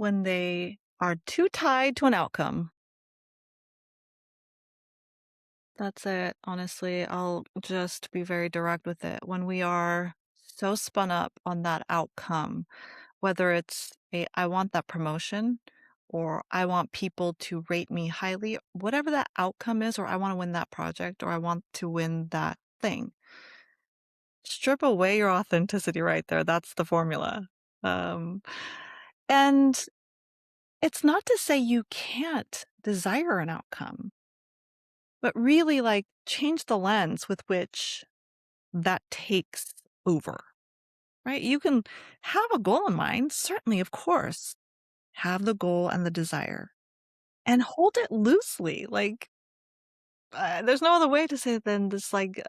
Speaker 5: when they are too tied to an outcome. That's it. Honestly, I'll just be very direct with it. When we are so spun up on that outcome, whether it's I want that promotion or I want people to rate me highly, whatever that outcome is, or I want to win that project or I want to win that thing. Strip away your authenticity right there. That's the formula. Um, and it's not to say you can't desire an outcome, but really like change the lens with which that takes over, right? You can have a goal in mind, certainly, of course, have the goal and the desire and hold it loosely. Like, there's no other way to say it than this, like,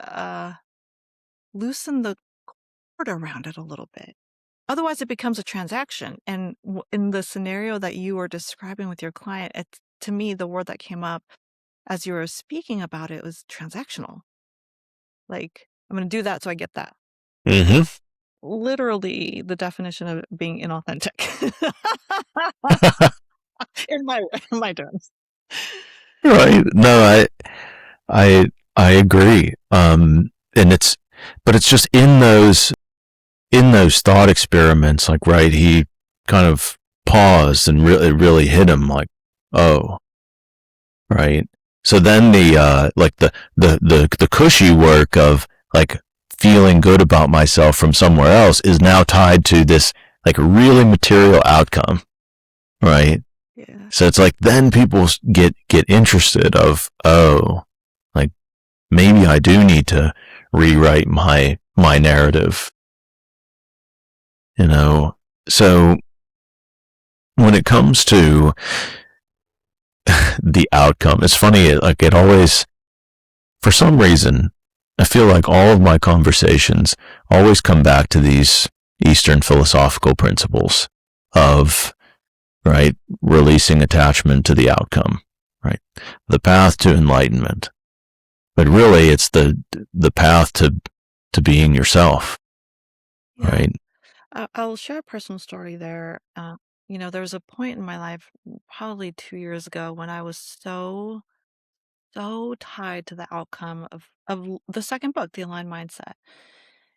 Speaker 5: loosen the cord around it a little bit. Otherwise, it becomes a transaction. And in the scenario that you were describing with your client, it's, to me, the word that came up as you were speaking about it was transactional. Like, I'm going to do that so I get that.
Speaker 1: Mm-hmm.
Speaker 5: Literally the definition of being inauthentic in my terms.
Speaker 1: Right. No, I agree. And but it's just in those thought experiments, like, right, he kind of paused and it really hit him like, oh, right. So then the cushy work of like feeling good about myself from somewhere else is now tied to this like really material outcome, right?
Speaker 5: Yeah.
Speaker 1: So it's like then people get interested of, oh, like maybe I do need to rewrite my narrative, you know. So when it comes to the outcome, it's funny, like it always, for some reason, I feel like all of my conversations always come back to these Eastern philosophical principles of, right, releasing attachment to the outcome, right, the path to enlightenment. But really, it's the path to being yourself,
Speaker 5: Yeah.
Speaker 1: right?
Speaker 5: I'll share a personal story there. There was a point in my life, probably 2 years ago, when I was so tied to the outcome of the second book, The Aligned Mindset.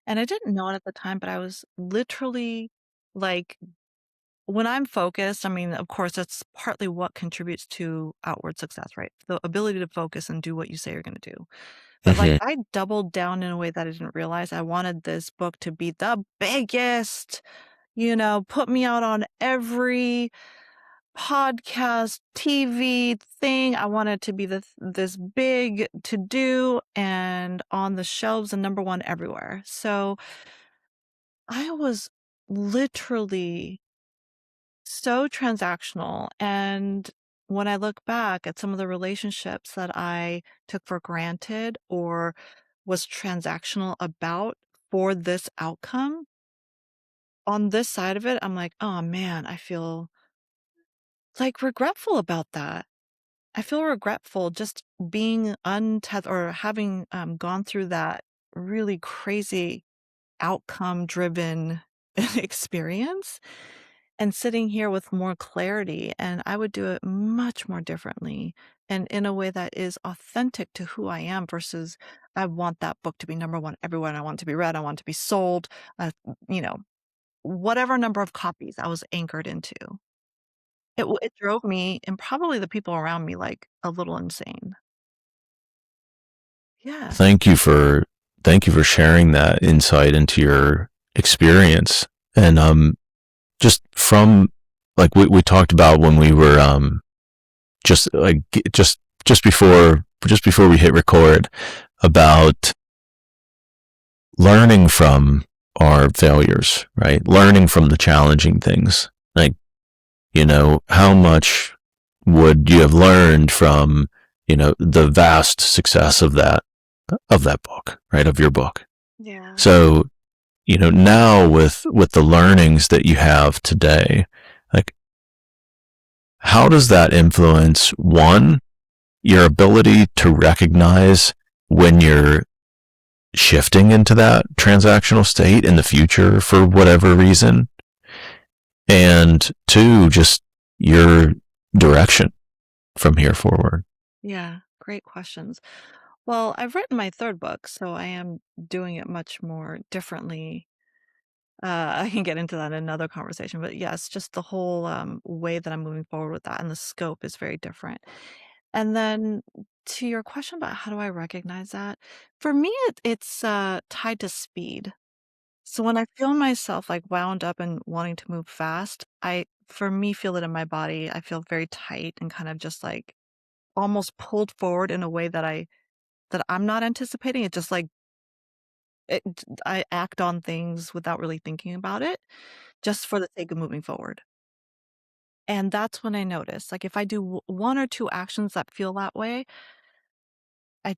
Speaker 5: And I didn't know it at the time, but I was literally like, when I'm focused, I mean, of course, that's partly what contributes to outward success, right? The ability to focus and do what you say you're going to do. But like, I doubled down in a way that I didn't realize. I wanted this book to be the biggest, put me out on every podcast, TV thing. I wanted to be this big to do and on the shelves and number one everywhere. So I was literally so transactional. And when I look back at some of the relationships that I took for granted or was transactional about for this outcome, on this side of it, I'm like, oh man, I feel like regretful about that. I feel regretful just being untethered or having gone through that really crazy outcome driven experience and sitting here with more clarity. And I would do it much more differently and in a way that is authentic to who I am versus I want that book to be number one everywhere. I want it to be read. I want it to be sold, you know, whatever number of copies I was anchored into. It drove me and probably the people around me, like, a little insane. Yeah.
Speaker 1: Thank you for sharing that insight into your experience. And just from like we talked about when we were just before we hit record about learning from our failures, right? Learning from the challenging things. Like, how much would you have learned from, the vast success of that book, right? Of your book.
Speaker 5: Yeah.
Speaker 1: So, now with the learnings that you have today, like, how does that influence, one, your ability to recognize when you're shifting into that transactional state in the future for whatever reason? and two, just your direction from here forward.
Speaker 5: Yeah, great questions. Well, I've written my third book, so I am doing it much more differently. I can get into that in another conversation, but yes, just the whole way that I'm moving forward with that and the scope is very different. And then to your question about how do I recognize that, for me, it's tied to speed. So when I feel myself like wound up and wanting to move fast, for me, feel it in my body. I feel very tight and kind of just like almost pulled forward in a way that I'm not anticipating. It just like I act on things without really thinking about it, just for the sake of moving forward. And that's when I notice, like, if I do one or two actions that feel that way, I,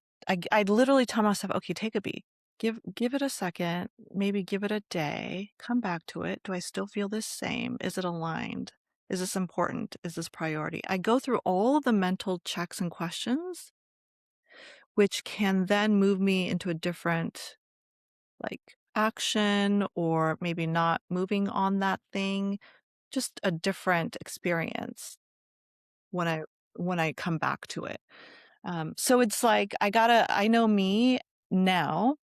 Speaker 5: I literally tell myself, okay, take a beat. Give it a second, maybe give it a day, come back to it. Do I still feel the same? Is it aligned? Is this important? Is this priority? I go through all of the mental checks and questions, which can then move me into a different like action or maybe not moving on that thing, just a different experience when I come back to it. So it's like I know me now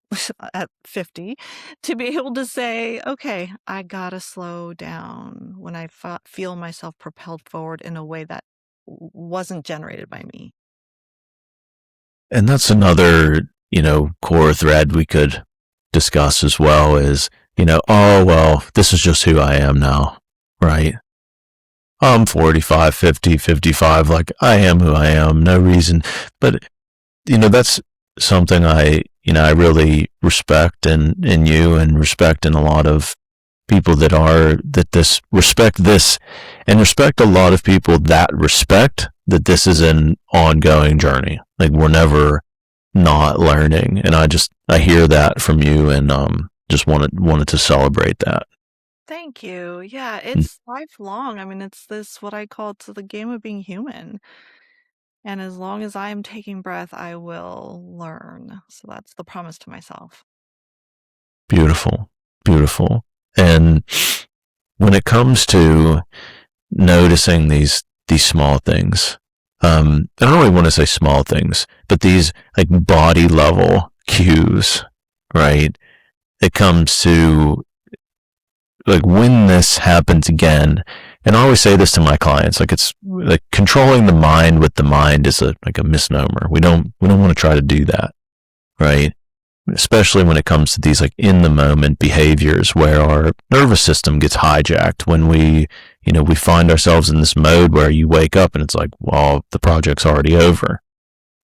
Speaker 5: at 50 to be able to say, okay, I gotta slow down when I feel myself propelled forward in a way that wasn't generated by me.
Speaker 1: And that's another, core thread we could discuss as well is, oh, well, this is just who I am now, right? I'm 45, 50, 55. Like, I am who I am, no reason. But, that's something I really respect in you and respect in a lot of people respect this and respect a lot of people that respect that this is an ongoing journey. Like, we're never not learning. And I hear that from you and, just wanted to celebrate that.
Speaker 5: Thank you. Yeah, it's lifelong. I mean, it's this what I call it's the game of being human. And as long as I am taking breath, I will learn. So that's the promise to myself.
Speaker 1: Beautiful. Beautiful. And when it comes to noticing these small things, I don't really want to say small things, but these like body level cues, right? It comes to like when this happens again, and I always say this to my clients, like it's like controlling the mind with the mind is like a misnomer. We don't want to try to do that, right? Especially when it comes to these like in the moment behaviors where our nervous system gets hijacked when we find ourselves in this mode where you wake up and it's like, well, the project's already over,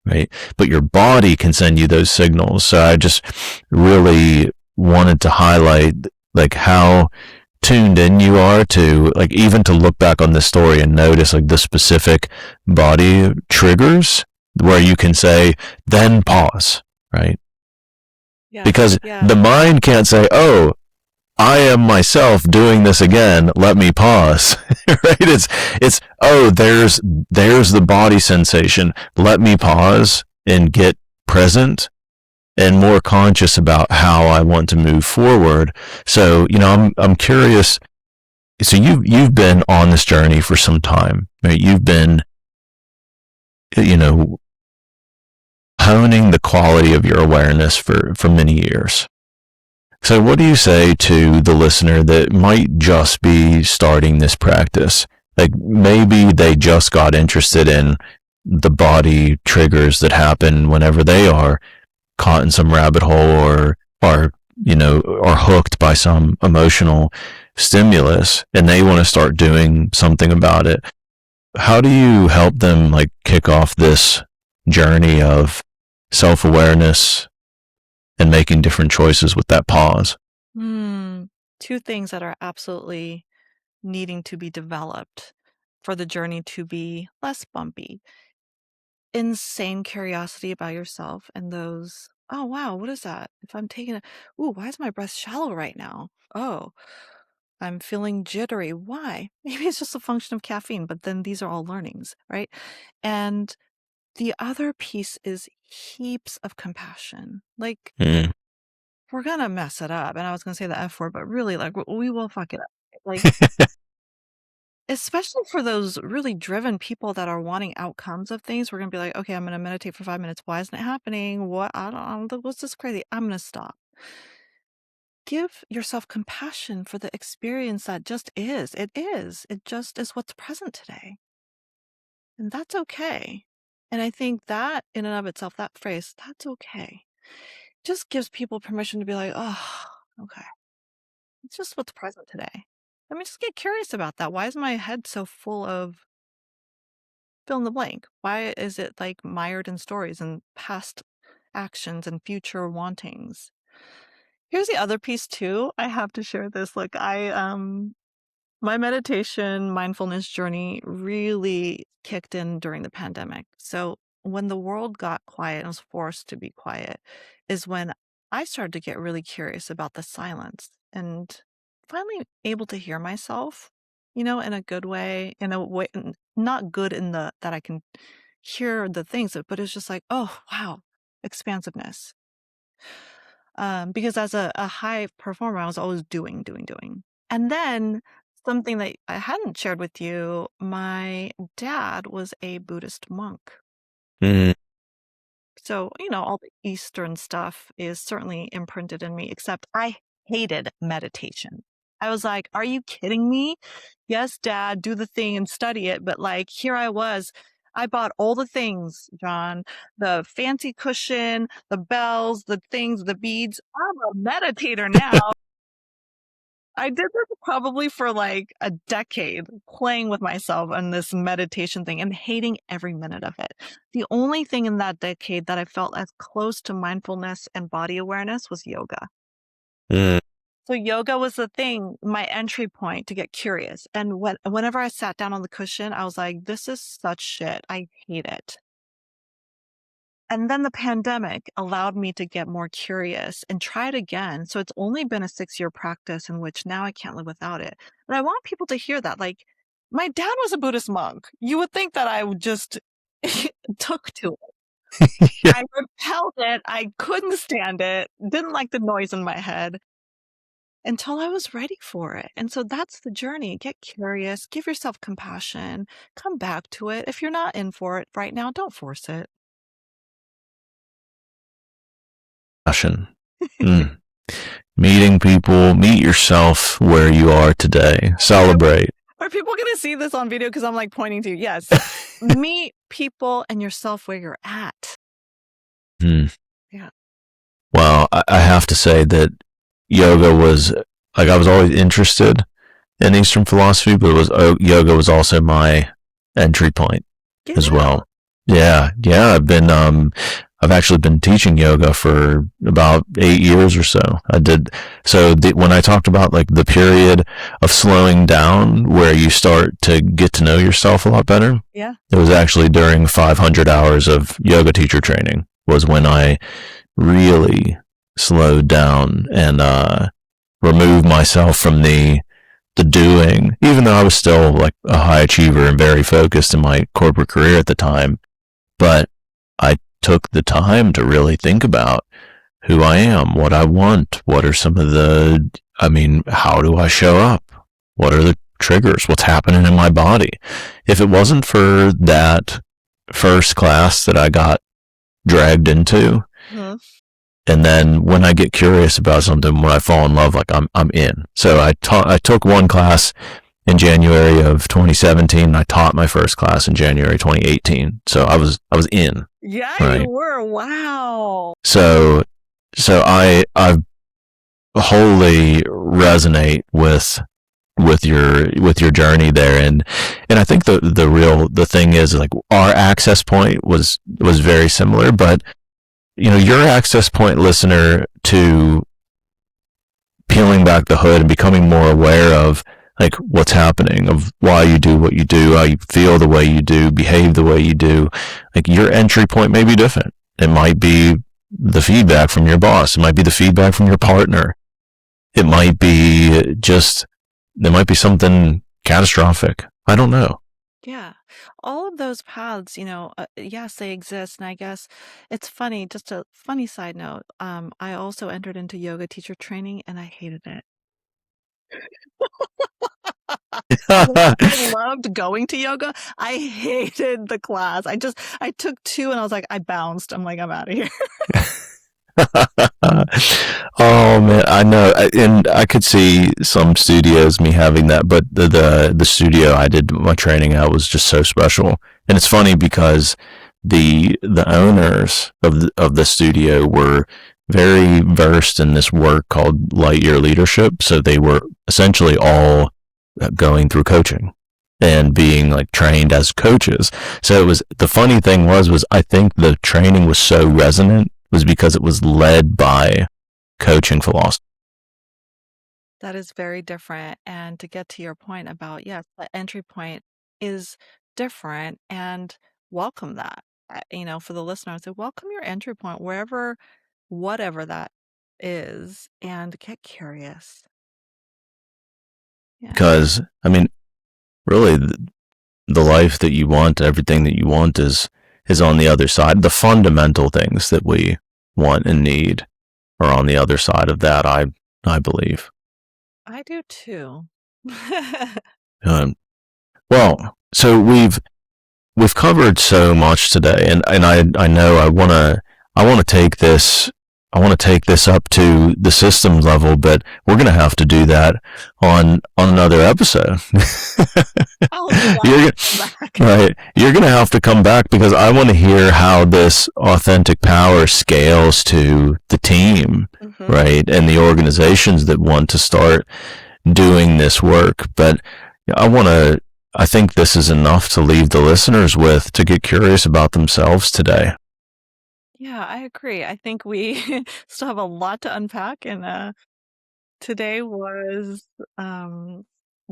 Speaker 1: right? But your body can send you those signals. So I just really wanted to highlight like how tuned in you are to like even to look back on this story and notice like the specific body triggers where you can say, then pause, right?
Speaker 5: Yeah.
Speaker 1: Because
Speaker 5: Yeah.
Speaker 1: the mind can't say, oh, I am myself doing this again. Let me pause. Right? It's, oh, there's the body sensation. Let me pause and get present and more conscious about how I want to move forward. So, I'm curious. So you've been on this journey for some time, right? You've been, honing the quality of your awareness for many years. So what do you say to the listener that might just be starting this practice? Like maybe they just got interested in the body triggers that happen whenever they are caught in some rabbit hole or are hooked by some emotional stimulus and they want to start doing something about it. How do you help them like kick off this journey of self-awareness and making different choices with that pause?
Speaker 5: Two things that are absolutely needing to be developed for the journey to be less bumpy. Insane curiosity about yourself and those, oh wow, what is that? If I'm taking why is my breath shallow right now? Oh, I'm feeling jittery. Why? Maybe it's just a function of caffeine, but then these are all learnings, right? And the other piece is heaps of compassion. Like, we're gonna mess it up. And I was gonna say the F word, but really, like, we will fuck it up. Like, especially for those really driven people that are wanting outcomes of things. We're gonna be like, okay, I'm gonna meditate for 5 minutes. Why isn't it happening? What? I don't, what's this crazy? I'm gonna stop. Give yourself compassion for the experience that just is. It is. It just is what's present today. And that's okay. And I think that in and of itself, that phrase, that's okay, just gives people permission to be like, oh, okay. It's just what's present today. Let me just get curious about that. Why is my head so full of fill in the blank? Why is it like mired in stories and past actions and future wantings? Here's the other piece too. I have to share this. Like my meditation mindfulness journey really kicked in during the pandemic. So when the world got quiet and was forced to be quiet is when I started to get really curious about the silence and finally able to hear myself, in a good way, in a way not good in the that I can hear the things, but it's just like, oh wow, expansiveness. Because as a high performer, I was always doing, doing, doing. And then something that I hadn't shared with you, my dad was a Buddhist monk.
Speaker 1: Mm.
Speaker 5: So, all the Eastern stuff is certainly imprinted in me, except I hated meditation. I was like, are you kidding me? Yes, dad, do the thing and study it. But like, here I was. I bought all the things, John, the fancy cushion, the bells, the things, the beads. I'm a meditator now. I did this probably for like a decade, playing with myself on this meditation thing and hating every minute of it. The only thing in that decade that I felt as close to mindfulness and body awareness was yoga.
Speaker 1: Mm.
Speaker 5: So yoga was the thing, my entry point to get curious. And whenever I sat down on the cushion, I was like, this is such shit. I hate it. And then the pandemic allowed me to get more curious and try it again. So it's only been a 6-year practice in which now I can't live without it. But I want people to hear that. Like, my dad was a Buddhist monk. You would think that I would just took to it.
Speaker 1: Yeah.
Speaker 5: I repelled it. I couldn't stand it. Didn't like the noise in my head until I was ready for it. And so that's the journey. Get curious, give yourself compassion, come back to it. If you're not in for it right now, don't force it.
Speaker 1: Passion. Mm. Meeting people, meet yourself where you are today. Celebrate.
Speaker 5: Are people going to see this on video? Because I'm like pointing to you. Yes. Meet people and yourself where you're at.
Speaker 1: Mm.
Speaker 5: Yeah.
Speaker 1: Well, I have to say that yoga was like I was always interested in Eastern philosophy, but yoga was also my entry point as well. Yeah. I've actually been teaching yoga for about 8 years or so. When I talked about like the period of slowing down where you start to get to know yourself a lot better.
Speaker 5: Yeah.
Speaker 1: It was actually during 500 hours of yoga teacher training was when I really slowed down and removed myself from the doing, even though I was still like a high achiever and very focused in my corporate career at the time. But I took the time to really think about who I am, what I want, what are some of how do I show up? What are the triggers? What's happening in my body? If it wasn't for that first class that I got dragged into, and then when I get curious about something, when I fall in love, like I'm in. So I took one class in January of 2017. I taught my first class in January 2018. So I was in.
Speaker 5: Yeah,
Speaker 1: right?
Speaker 5: You were. Wow.
Speaker 1: So I wholly resonate with your journey there, and I think the thing is like our access point was very similar, but your access point, listener, to peeling back the hood and becoming more aware of like what's happening, of why you do what you do, how you feel the way you do, behave the way you do. Like your entry point may be different. It might be the feedback from your boss. It might be the feedback from your partner. It might be something catastrophic. I don't know.
Speaker 5: Yeah. All of those paths, yes, they exist. And I guess it's funny, just a funny side note. I also entered into yoga teacher training and I hated it. I loved going to yoga. I hated the class. I took 2 and I was like, I bounced. I'm like, I'm out of here.
Speaker 1: Oh man, I know, and I could see some studios me having that, but the studio I did my training at was just so special, and it's funny because the owners of the studio were very versed in this work called light year leadership, so they were essentially all going through coaching and being like trained as coaches. So it was, the funny thing was I think the training was so resonant was because it was led by coaching philosophy.
Speaker 5: That is very different. And to get to your point about, yes, the entry point is different, and welcome that. For the listeners, so welcome your entry point wherever, whatever that is, and get curious. Yeah.
Speaker 1: Because, I mean, really, the life that you want, everything that you want is on the other side. The fundamental things that we want and need are on the other side of that, I believe.
Speaker 5: I do too.
Speaker 1: Well, so we've covered so much today, and I know I want to take this up to the systems level, but we're going to have to do that on another episode. You're going to have to come back, because I want to hear how this authentic power scales to the team, right? And the organizations that want to start doing this work. But I think this is enough to leave the listeners with, to get curious about themselves today.
Speaker 5: Yeah, I agree. I think we still have a lot to unpack, and today was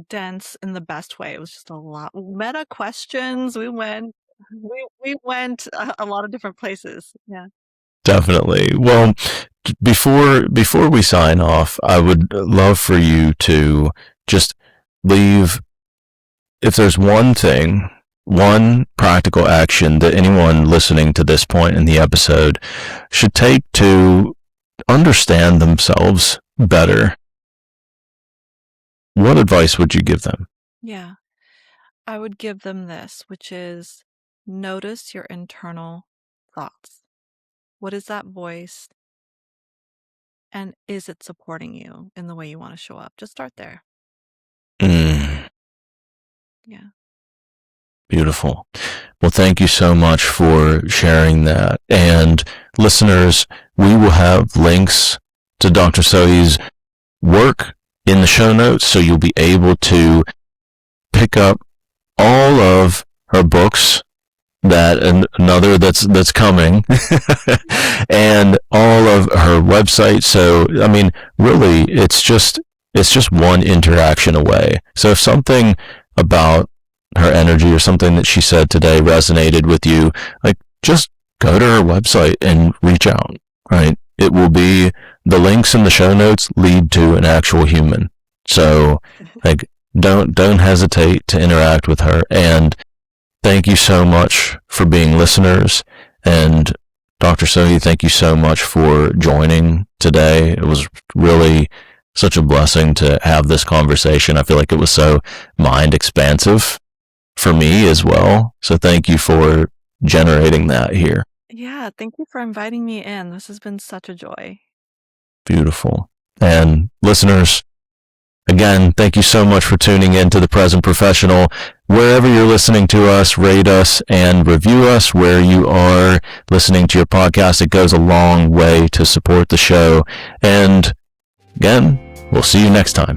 Speaker 5: dense in the best way. It was just a lot meta questions. We went a lot of different places. Yeah.
Speaker 1: Definitely. Well, before we sign off, I would love for you to just leave, if there's one thing, one practical action that anyone listening to this point in the episode should take to understand themselves better, what advice would you give them?
Speaker 5: Yeah. I would give them this, which is notice your internal thoughts. What is that voice? And is it supporting you in the way you want to show up? Just start there. Yeah.
Speaker 1: Beautiful. Well, thank you so much for sharing that. And listeners, we will have links to Dr. Sohee's work in the show notes, so you'll be able to pick up all of her books, that and another that's coming, and all of her website. So, I mean, really, it's just one interaction away. So if something about her energy or something that she said today resonated with you, like, just go to her website and reach out, right? It will be, the links in the show notes lead to an actual human. So, like, don't hesitate to interact with her. And thank you so much for being listeners. And Dr. Sohee, thank you so much for joining today. It was really such a blessing to have this conversation. I feel like it was so mind expansive for me as well. So thank you for generating that here.
Speaker 5: Yeah, thank you for inviting me in. This has been such a joy.
Speaker 1: Beautiful. And listeners, again, thank you so much for tuning in to The Present Professional. Wherever you're listening to us, rate us and review us where you are listening to your podcast. It goes a long way to support the show. And again, we'll see you next time.